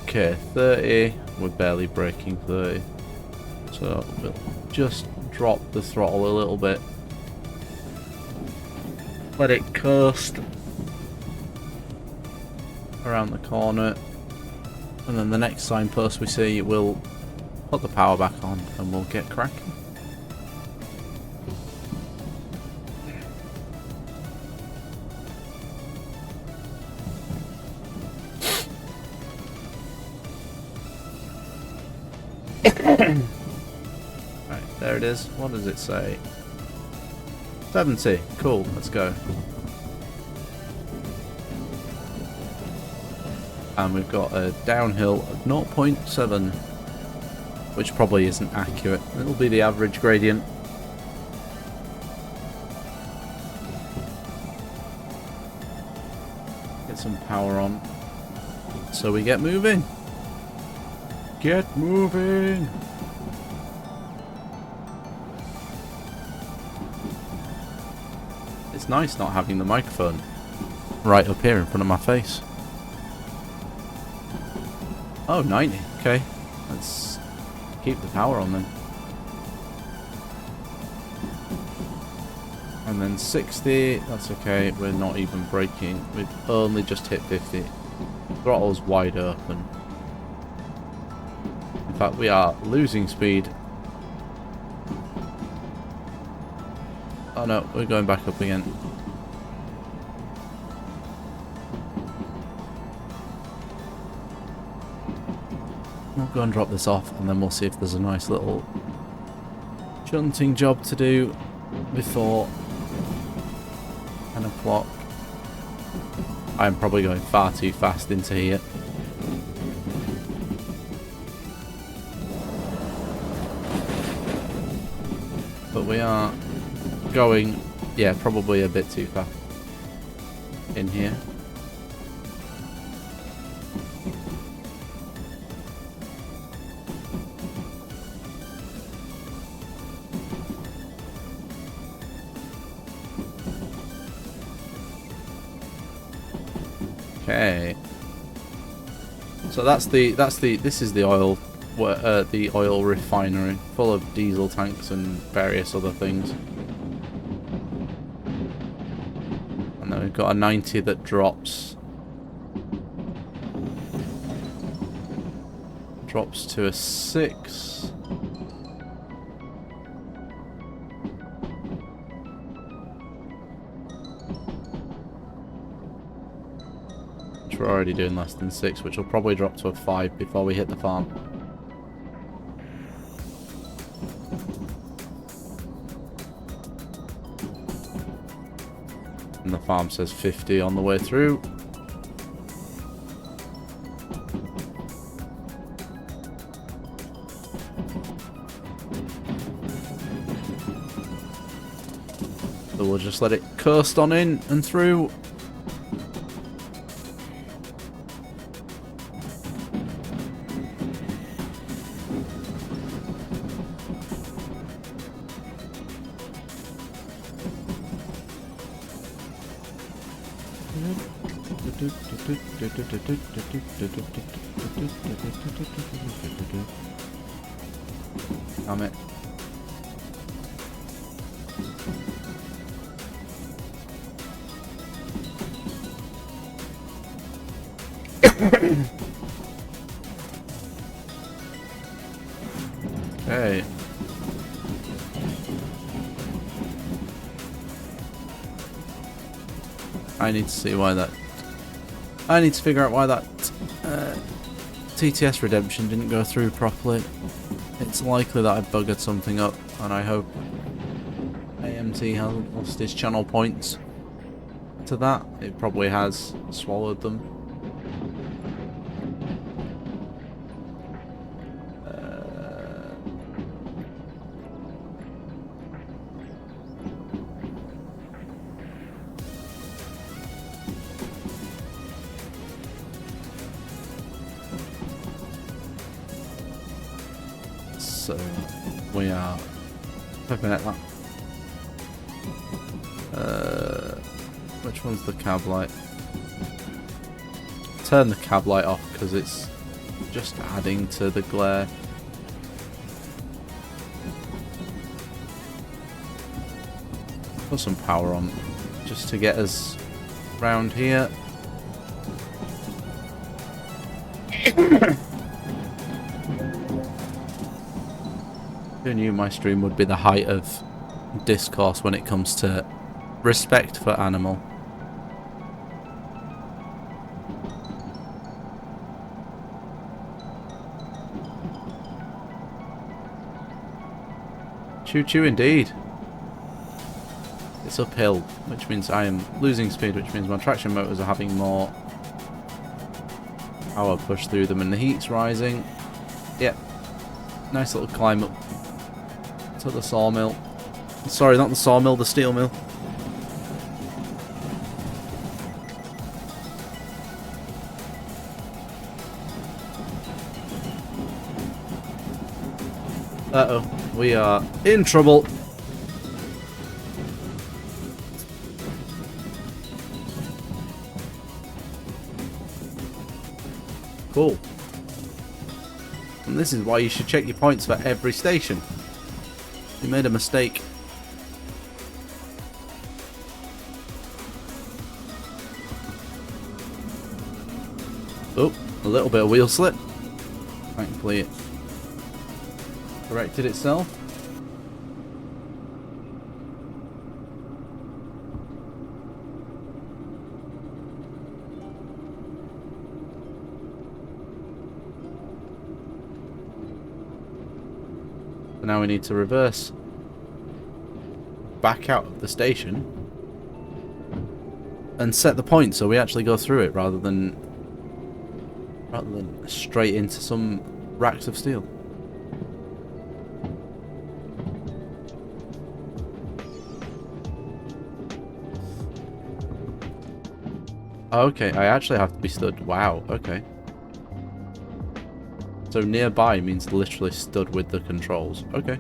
Okay, 30. We're barely breaking 30. So we'll just drop the throttle a little bit. Let it coast around the corner. And then the next signpost we see, we'll put the power back on and we'll get cracking. Right, there it is. What does it say? 70. Cool, let's go. And we've got a downhill of 0.7, which probably isn't accurate. It'll be the average gradient. Get some power on. So we get moving. Get moving! It's nice not having the microphone right up here in front of my face. Oh, 90. Okay. Let's keep the power on then. And then 60. That's okay. We're not even braking. We've only just hit 50. Throttle's wide open. In fact, we are losing speed. Oh no, we're going back up again. We'll go and drop this off and then we'll see if there's a nice little shunting job to do before 10 o'clock. I'm probably going far too fast into here. But we are going, yeah, probably a bit too fast in here. Okay. So this is the oil. The oil refinery full of diesel tanks and various other things. And then we've got a 90 that drops to a 6. Which we're already doing less than 6, which will probably drop to a 5 before we hit the farm. And the farm says 50 on the way through. So we'll just let it coast on in and through. Damn it. Okay. I need to see why that... I need to figure out why that TTS redemption didn't go through properly. It's likely that I buggered something up, and I hope AMT hasn't lost his channel points to that. It probably has swallowed them. So we are looking at that. Which one's the cab light? Turn the cab light off because it's just adding to the glare. Put some power on just to get us round here. Who knew my stream would be the height of discourse when it comes to respect for animal? Choo choo indeed. It's uphill, which means I am losing speed, which means my traction motors are having more power push through them and the heat's rising. Yep. Nice little climb up to the sawmill. Sorry, not the sawmill, the steel mill. Uh-oh, we are in trouble. Cool. And this is why you should check your points for every station. You made a mistake. Oh, a little bit of wheel slip. Thankfully it corrected itself. So now we need to reverse back out of the station and set the point so we actually go through it rather than straight into some racks of steel. Okay, I actually have to be stood. Wow, okay. So nearby means literally stood with the controls. Okay.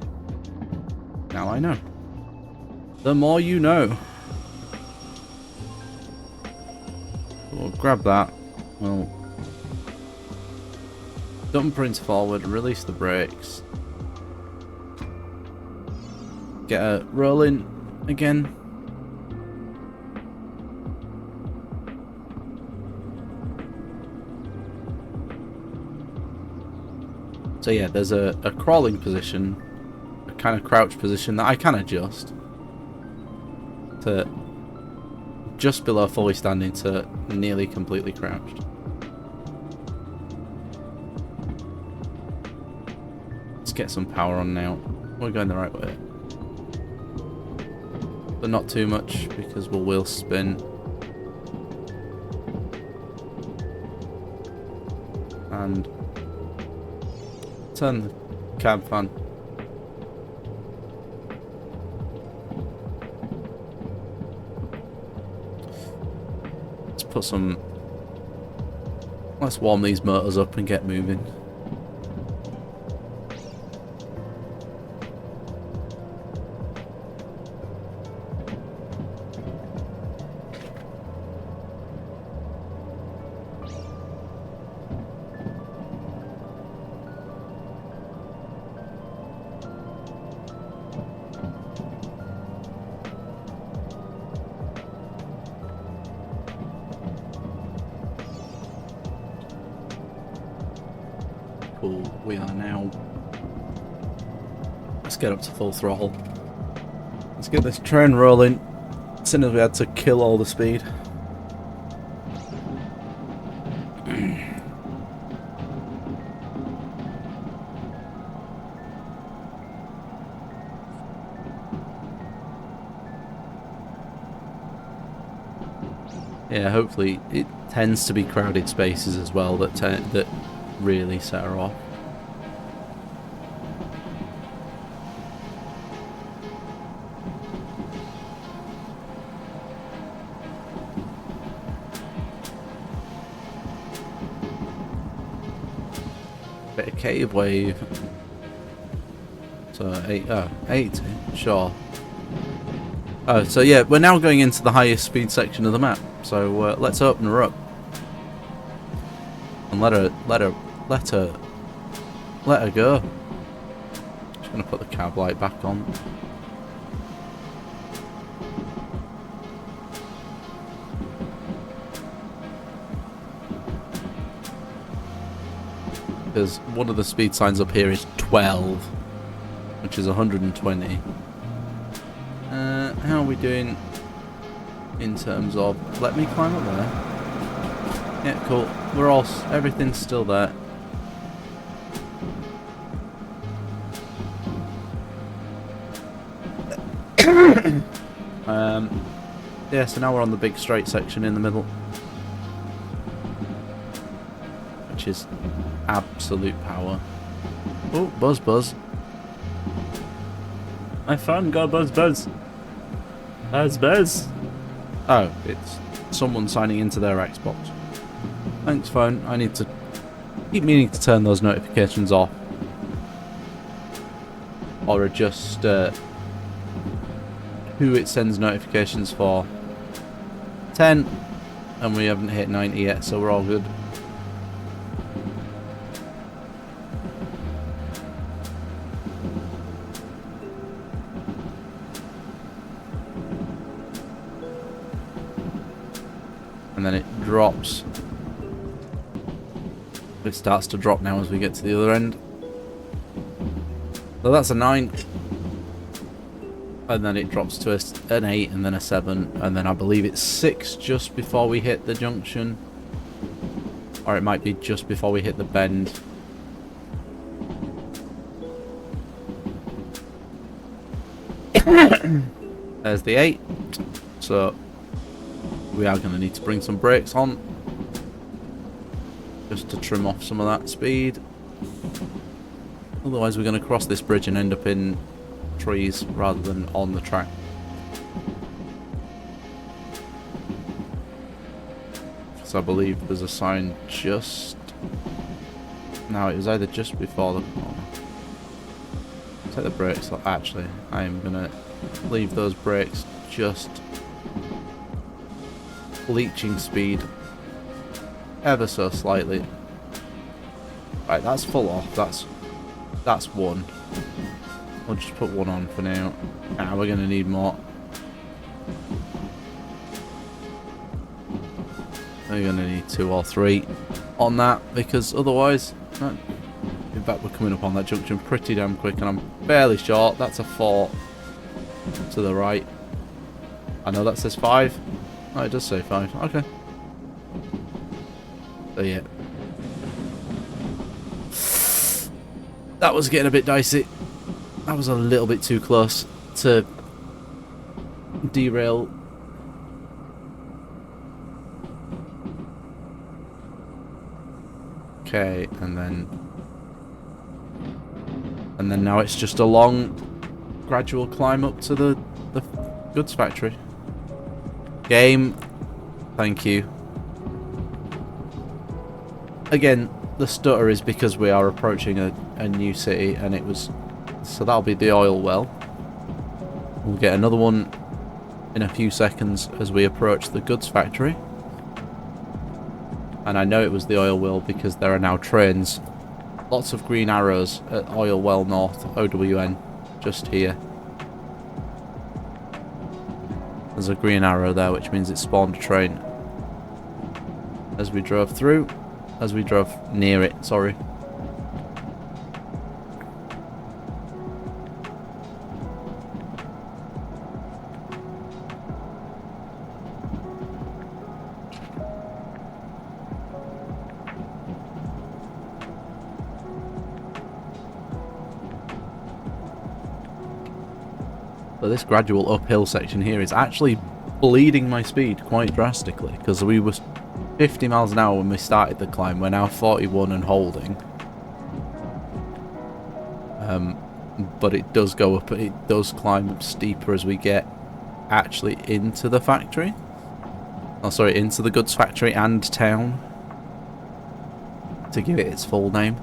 Now I know. The more you know. We'll grab that. We'll dump prints forward, release the brakes. Get a roll in again. So yeah, there's a crawling position, a kind of crouch position that I can adjust to just below fully standing to nearly completely crouched. Let's get some power on now. We're going the right way. But not too much because we'll wheel spin. And turn the cab fan. Let's warm these motors up and get moving. Cool. We are now. Let's get up to full throttle. Let's get this train rolling. As soon as we had to kill all the speed. Yeah, hopefully it tends to be crowded spaces as well that really set her off. Bit of cave wave. So 80, sure. Oh, so yeah, we're now going into the highest speed section of the map. So let's open her up and let her go. Just gonna put the cab light back on. Because one of the speed signs up here is 12, which is 120. How are we doing in terms of... Let me climb up there. Yeah, cool. We're all... Everything's still there. Yeah, so now we're on the big straight section in the middle. Which is absolute power. Oh, buzz buzz. My phone got buzz buzz. Buzz buzz. Oh, it's someone signing into their Xbox. Thanks, phone. I need to keep meaning to turn those notifications off. Or adjust who it sends notifications for. 10. And we haven't hit 90 yet, so we're all good. And then it drops. It starts to drop now as we get to the other end. So that's a 9. And then it drops to an 8 and then a 7. And then I believe it's 6 just before we hit the junction. Or it might be just before we hit the bend. There's the 8. So we are going to need to bring some brakes on just to trim off some of that speed. Otherwise we're going to cross this bridge and end up in trees rather than on the track. So I believe there's a sign just... No, it was either just before the corner. Take the brakes. Actually, I am going to leave those brakes just bleaching speed ever so slightly. Right, that's full off. That's 1. We'll just put 1 on for now. Ah, we're gonna need more. We're gonna need 2 or 3 on that because otherwise, in fact, we're coming up on that junction pretty damn quick, and I'm fairly short. That's a 4 to the right. I know that says 5. Oh, it does say 5. Okay. So yeah. That was getting a bit dicey. That was a little bit too close to derail. Okay, and then now it's just a long, gradual climb up to the goods factory. Game, thank you. Again, the stutter is because we are approaching a new city, and it was... So that'll be the oil well. We'll get another one in a few seconds as we approach the goods factory. And I know it was the oil well because there are now trains. Lots of green arrows at Oil Well North, OWN, just here. There's a green arrow there, which means it spawned a train. As we drove near it, sorry. But this gradual uphill section here is actually bleeding my speed quite drastically, because we were 50 miles an hour when we started the climb. We're now 41 and holding. But it does go up, it does climb up steeper as we get actually into the factory. Oh, sorry, into the goods factory and town, to give it its full name.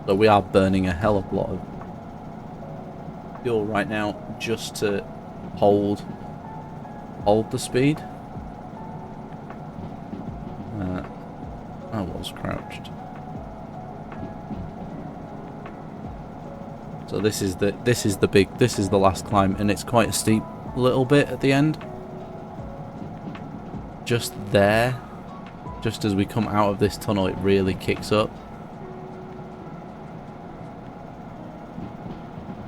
So we are burning a hell of a lot of fuel right now just to hold the speed. I was crouched. So this is the last climb, and it's quite a steep little bit at the end. Just there, just as we come out of this tunnel, it really kicks up.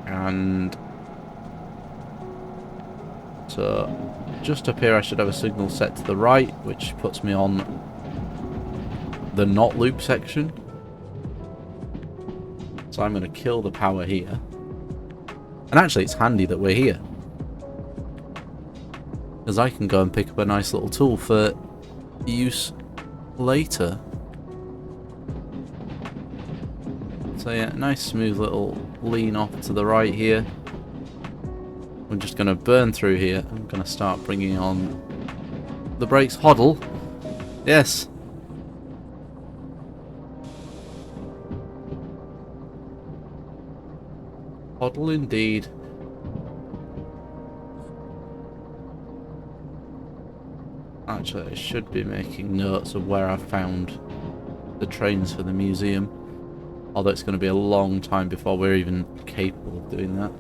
And so just up here I should have a signal set to the right, which puts me on the not loop section. So I'm going to kill the power here. And actually it's handy that we're here, because I can go and pick up a nice little tool for use later. So yeah, nice smooth little lean off to the right here. I'm just going to burn through here. I'm going to start bringing on the brakes. Hoddle. Yes. Hoddle indeed. Actually, I should be making notes of where I found the trains for the museum. Although it's going to be a long time before we're even capable of doing that.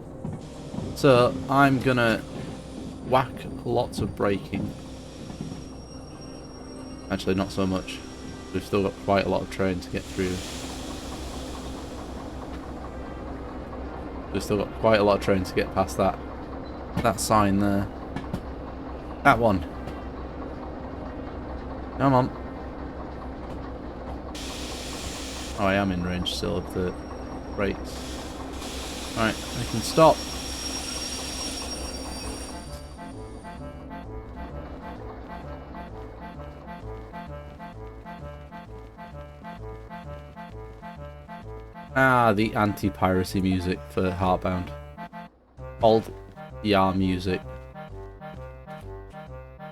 So I'm going to whack lots of braking. Actually, not so much. We've still got quite a lot of train to get through. We've still got quite a lot of train to get past that sign there. That one. Come on. Oh, I am in range still of the brakes. Alright, I can stop. Ah, the anti-piracy music for Heartbound. Old YAR music.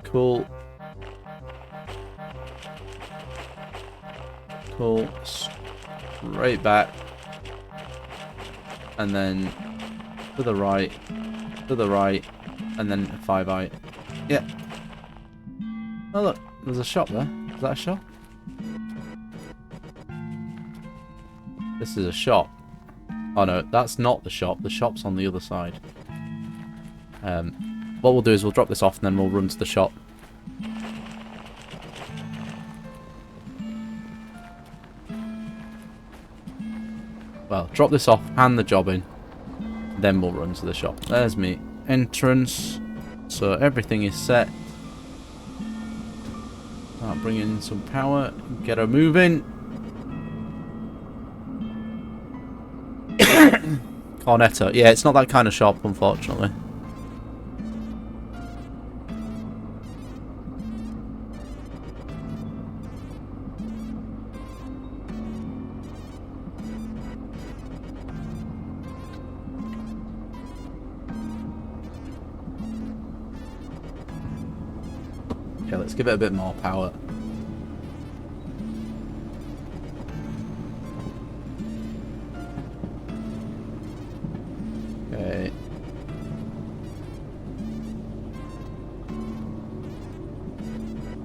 Cool. Cool. Straight back. And then to the right, and then 5-eye. Yeah. Oh look, there's a shop there. Is that a shop? This is a shop. Oh no, that's not the shop. The shop's on the other side. What we'll do is we'll drop this off and then we'll run to the shop. Well, drop this off, hand the job in, then we'll run to the shop. There's me entrance. So everything is set. Start bringing in some power. Get her moving. Cornetto. Yeah, it's not that kind of shop, unfortunately. Okay, let's give it a bit more power. Okay.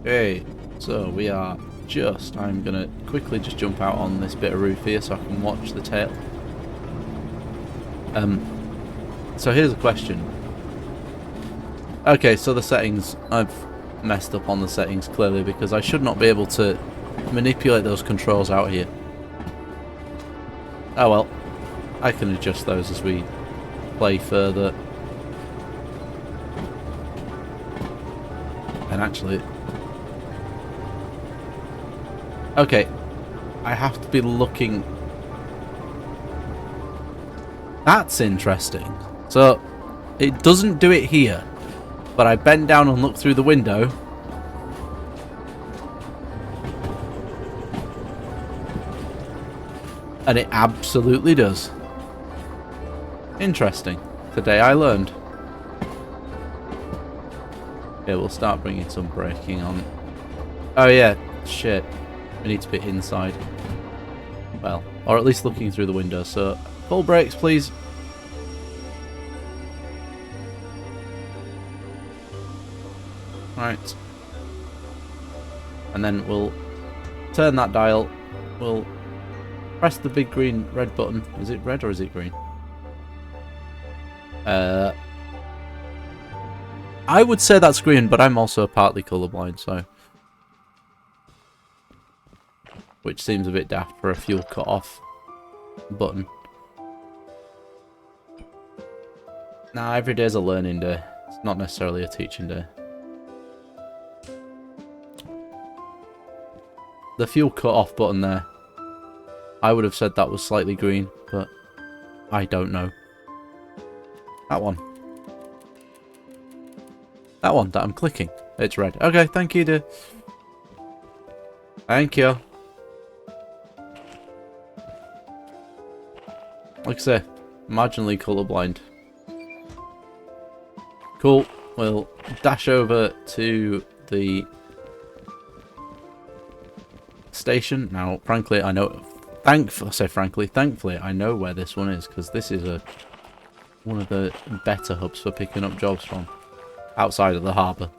Okay, so we are just... I'm gonna quickly just jump out on this bit of roof here so I can watch the tail. So here's a question. Okay, so the settings, I've messed up on the settings clearly because I should not be able to manipulate those controls out here. Oh well, I can adjust those as we play further. And actually, Okay, I have to be looking. That's interesting. So, it doesn't do it here, but I bend down and look through the window. And it absolutely does. Interesting. Today I learned. Okay, we'll start bringing some braking on. Oh yeah, shit. We need to be inside. Well, or at least looking through the window. So, full brakes, please. Right. And then we'll turn that dial. We'll press the big green red button. Is it red or is it green? I would say that's green, but I'm also partly colourblind, so... Which seems a bit daft for a fuel cut-off button. Nah, every day's a learning day. It's not necessarily a teaching day. The fuel cut-off button there, I would have said that was slightly green, but I don't know. That one. That one that I'm clicking. It's red. Okay, thank you, dear. Thank you. Like I say, marginally colourblind. Cool. We'll dash over to the station. Now, frankly, I know... Thankfully, I know where this one is, because this is one of the better hubs for picking up jobs from. Outside of the harbour.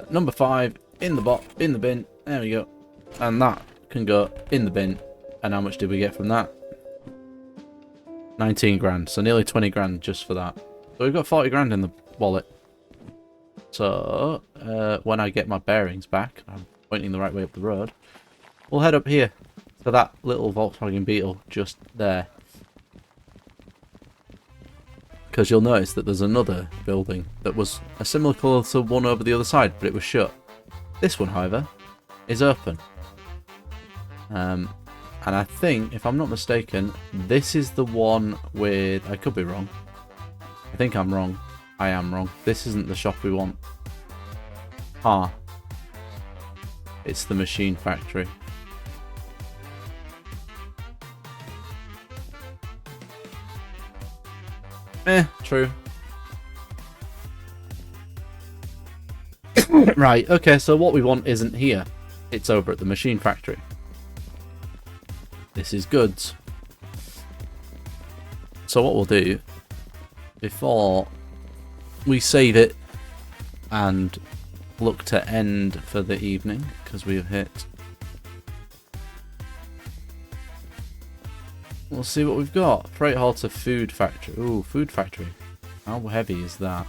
Number 5 in the bin. There we go. And that can go in the bin. And how much did we get from that? 19 grand. So nearly 20 grand just for that. So we've got 40 grand in the wallet. So when I get my bearings back, I'm pointing the right way up the road. We'll head up here to that little Volkswagen Beetle just there. Because you'll notice that there's another building that was a similar colour to one over the other side, but it was shut. This one, however, is open. And I think, if I'm not mistaken, this is the one with... I could be wrong. I think I'm wrong. I am wrong. This isn't the shop we want. Ah. It's the machine factory. True. Right, okay, so what we want isn't here. It's over at the machine factory. This is goods. So what we'll do, before we save it and look to end for the evening, because we have hit... We'll see what we've got. Freight haul to food factory. Ooh, food factory. How heavy is that?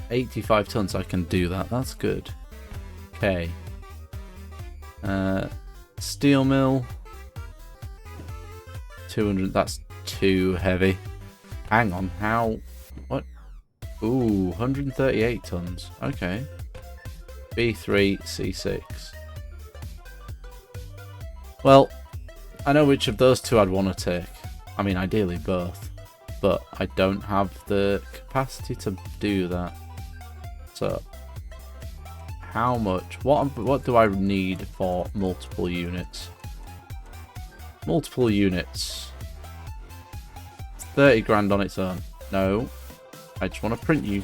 85 tons. I can do that. That's good. Okay. Steel mill. 200. That's too heavy. Hang on. How? What? Ooh, 138 tons. Okay. B3, C6. Well, I know which of those two I'd want to take. I mean, ideally both. But I don't have the capacity to do that. So, how much? What do I need for multiple units? Multiple units. 30 grand on its own. No. I just want to print you.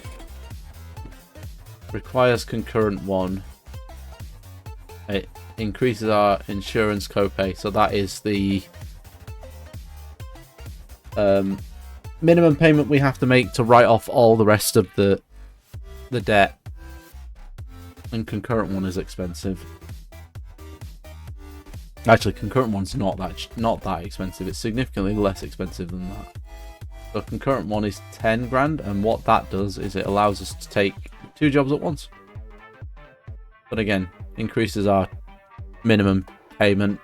Requires concurrent one. It increases our insurance copay, so that is the minimum payment we have to make to write off all the rest of the debt. And concurrent one is expensive. Actually, concurrent one's not that expensive. It's significantly less expensive than that. So concurrent one is 10 grand, and what that does is it allows us to take 2 jobs at once. But again, increases our minimum payment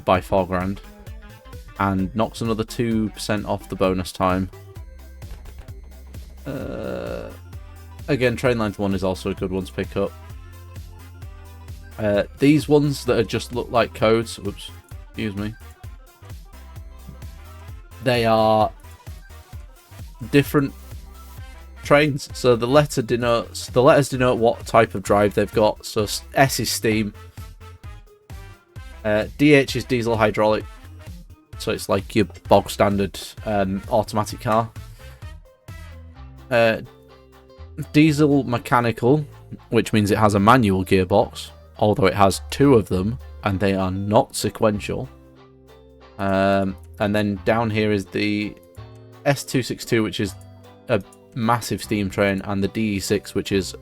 by 4 grand and knocks another 2% off the bonus time. Again, train line 1 is also a good one to pick up. These ones that are just look like codes, oops, excuse me, they are different trains. So the letters denote what type of drive they've got. So S is steam, DH is diesel hydraulic, so it's like your bog standard automatic car. Diesel mechanical, which means it has a manual gearbox, although it has 2 of them and they are not sequential. And then down here is the S262, which is a massive steam train, and the DE6, which is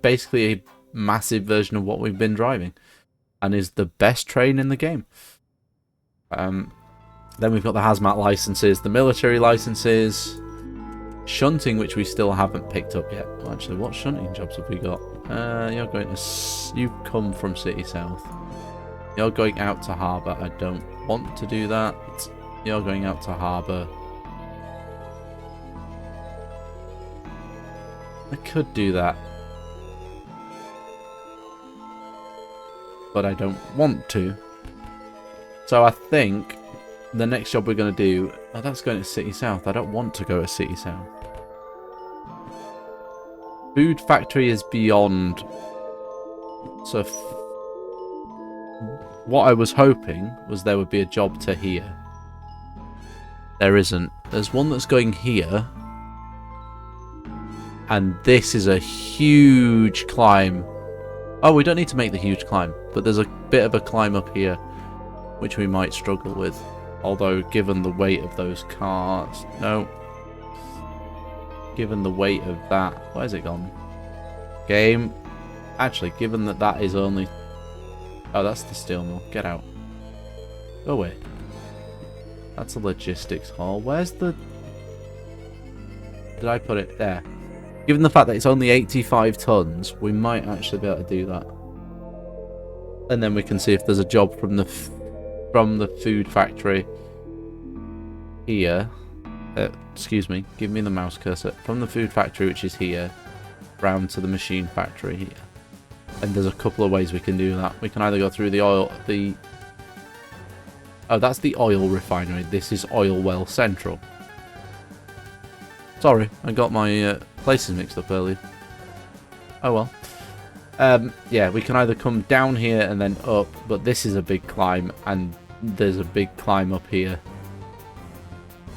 basically a massive version of what we've been driving and is the best train in the game. Then we've got the hazmat licenses, the military licenses, shunting, which we still haven't picked up yet. Well, actually, what shunting jobs have we got? You're going to... You come from City South. You're going out to Harbour. I don't want to do that. You're going out to Harbour. I could do that, but I don't want to. So I think the next job we're going to do... Oh, that's going to City South. I don't want to go to City South. Food factory is beyond. So what I was hoping was there would be a job to here. There isn't. There's one that's going here. And this is a huge climb. Oh, we don't need to make the huge climb, but there's a bit of a climb up here, which we might struggle with. Although, given the weight of those cars... No. Given the weight of that... Where's it gone? Game. Actually, given that that is only... Oh, that's the steel mill. Get out. Go away. That's a logistics hall. Where's the... Did I put it there? Given the fact that it's only 85 tons, we might actually be able to do that. And then we can see if there's a job from the food factory here. Excuse me, give me the mouse cursor. From the food factory, which is here, round to the machine factory here. And there's a couple of ways we can do that. We can either go through the oil... Oh, that's the oil refinery. This is Oil Well Central. Sorry, I got my places mixed up earlier. Oh well. Yeah, we can either come down here and then up, but this is a big climb, and there's a big climb up here.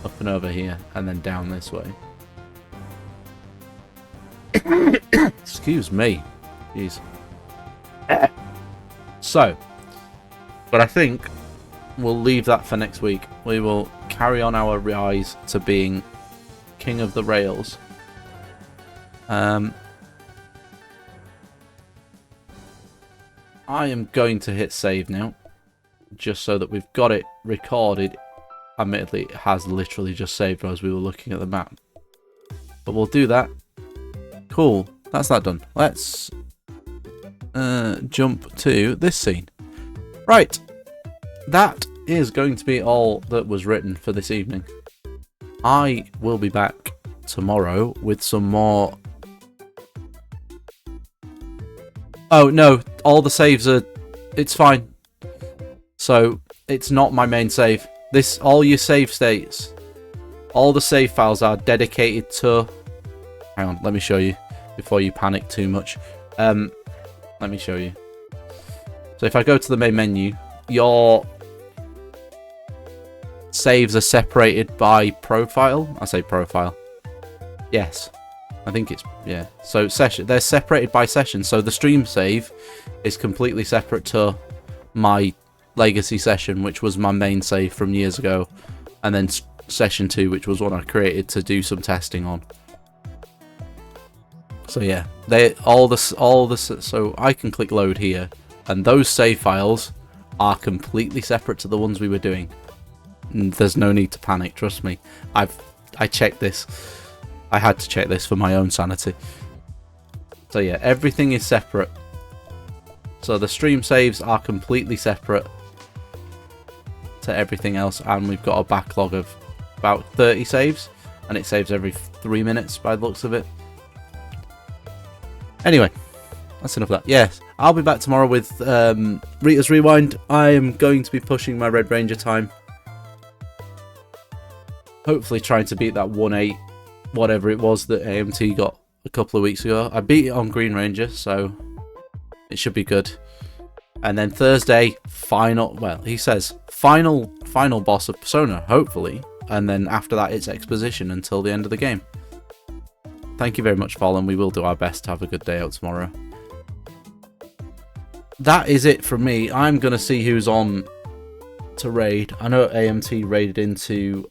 Up and over here, and then down this way. Excuse me. Jeez. So, but I think we'll leave that for next week. We will carry on our rise to being king of the rails. I am going to hit save now, just so that we've got it recorded. Admittedly, it has literally just saved as we were looking at the map, but we'll do that. Cool, that's that done. Let's jump to this scene. Right, that is going to be all that was written for this evening. I will be back tomorrow with some more... Oh, no, all the saves are... It's fine. So, it's not my main save. All your save states, all the save files are dedicated to... Hang on, let me show you before you panic too much. Let me show you. So if I go to the main menu, your saves are separated by profile. I say profile. Yes. I think it's... Yeah. So session. They're separated by session. So the stream save is completely separate to my legacy session, which was my main save from years ago. And then session 2, which was one I created to do some testing on. So yeah, so I can click load here, and those save files are completely separate to the ones we were doing. There's no need to panic, trust me. I checked this. I had to check this for my own sanity. So yeah, everything is separate. So the stream saves are completely separate to everything else, and we've got a backlog of about 30 saves, and it saves every 3 minutes by the looks of it. Anyway, that's enough of that. Yes, I'll be back tomorrow with Rita's Rewind. I am going to be pushing my Red Ranger time. Hopefully trying to beat that 1-8, whatever it was that AMT got a couple of weeks ago. I beat it on Green Ranger, so it should be good. And then Thursday, he says final boss of Persona, hopefully. And then after that, it's exposition until the end of the game. Thank you very much, Fallen. We will do our best to have a good day out tomorrow. That is it from me. I'm going to see who's on to raid. I know AMT raided into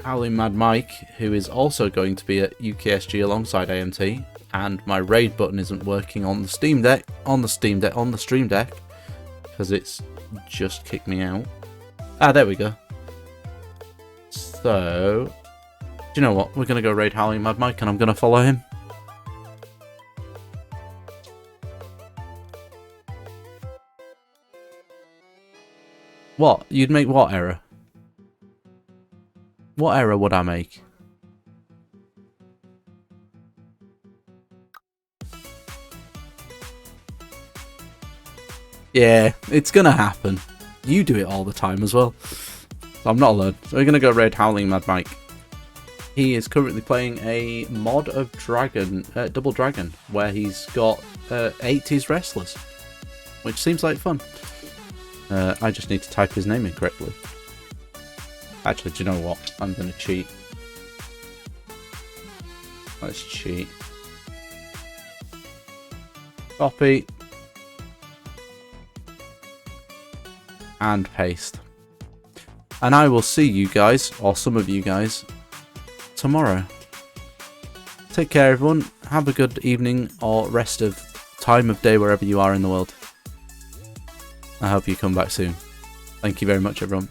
Howling Mad Mike, who is also going to be at UKSG alongside AMT. And my raid button isn't working on the Stream Deck, because it's just kicked me out. Ah, there we go. So, do you know what? We're going to go raid Howling Mad Mike, and I'm going to follow him. What? You'd make what error? What error would I make? Yeah, it's gonna happen. You do it all the time as well. So I'm not alone. So we're gonna go raid Howling Mad Mike. He is currently playing a mod of Double Dragon, where he's got 80s wrestlers, which seems like fun. I just need to type his name in correctly. Actually, do you know what? I'm gonna cheat. Let's cheat. Copy. And paste. And I will see you guys, or some of you guys, tomorrow. Take care, everyone. Have a good evening or rest of time of day wherever you are in the world. I hope you come back soon. Thank you very much, everyone.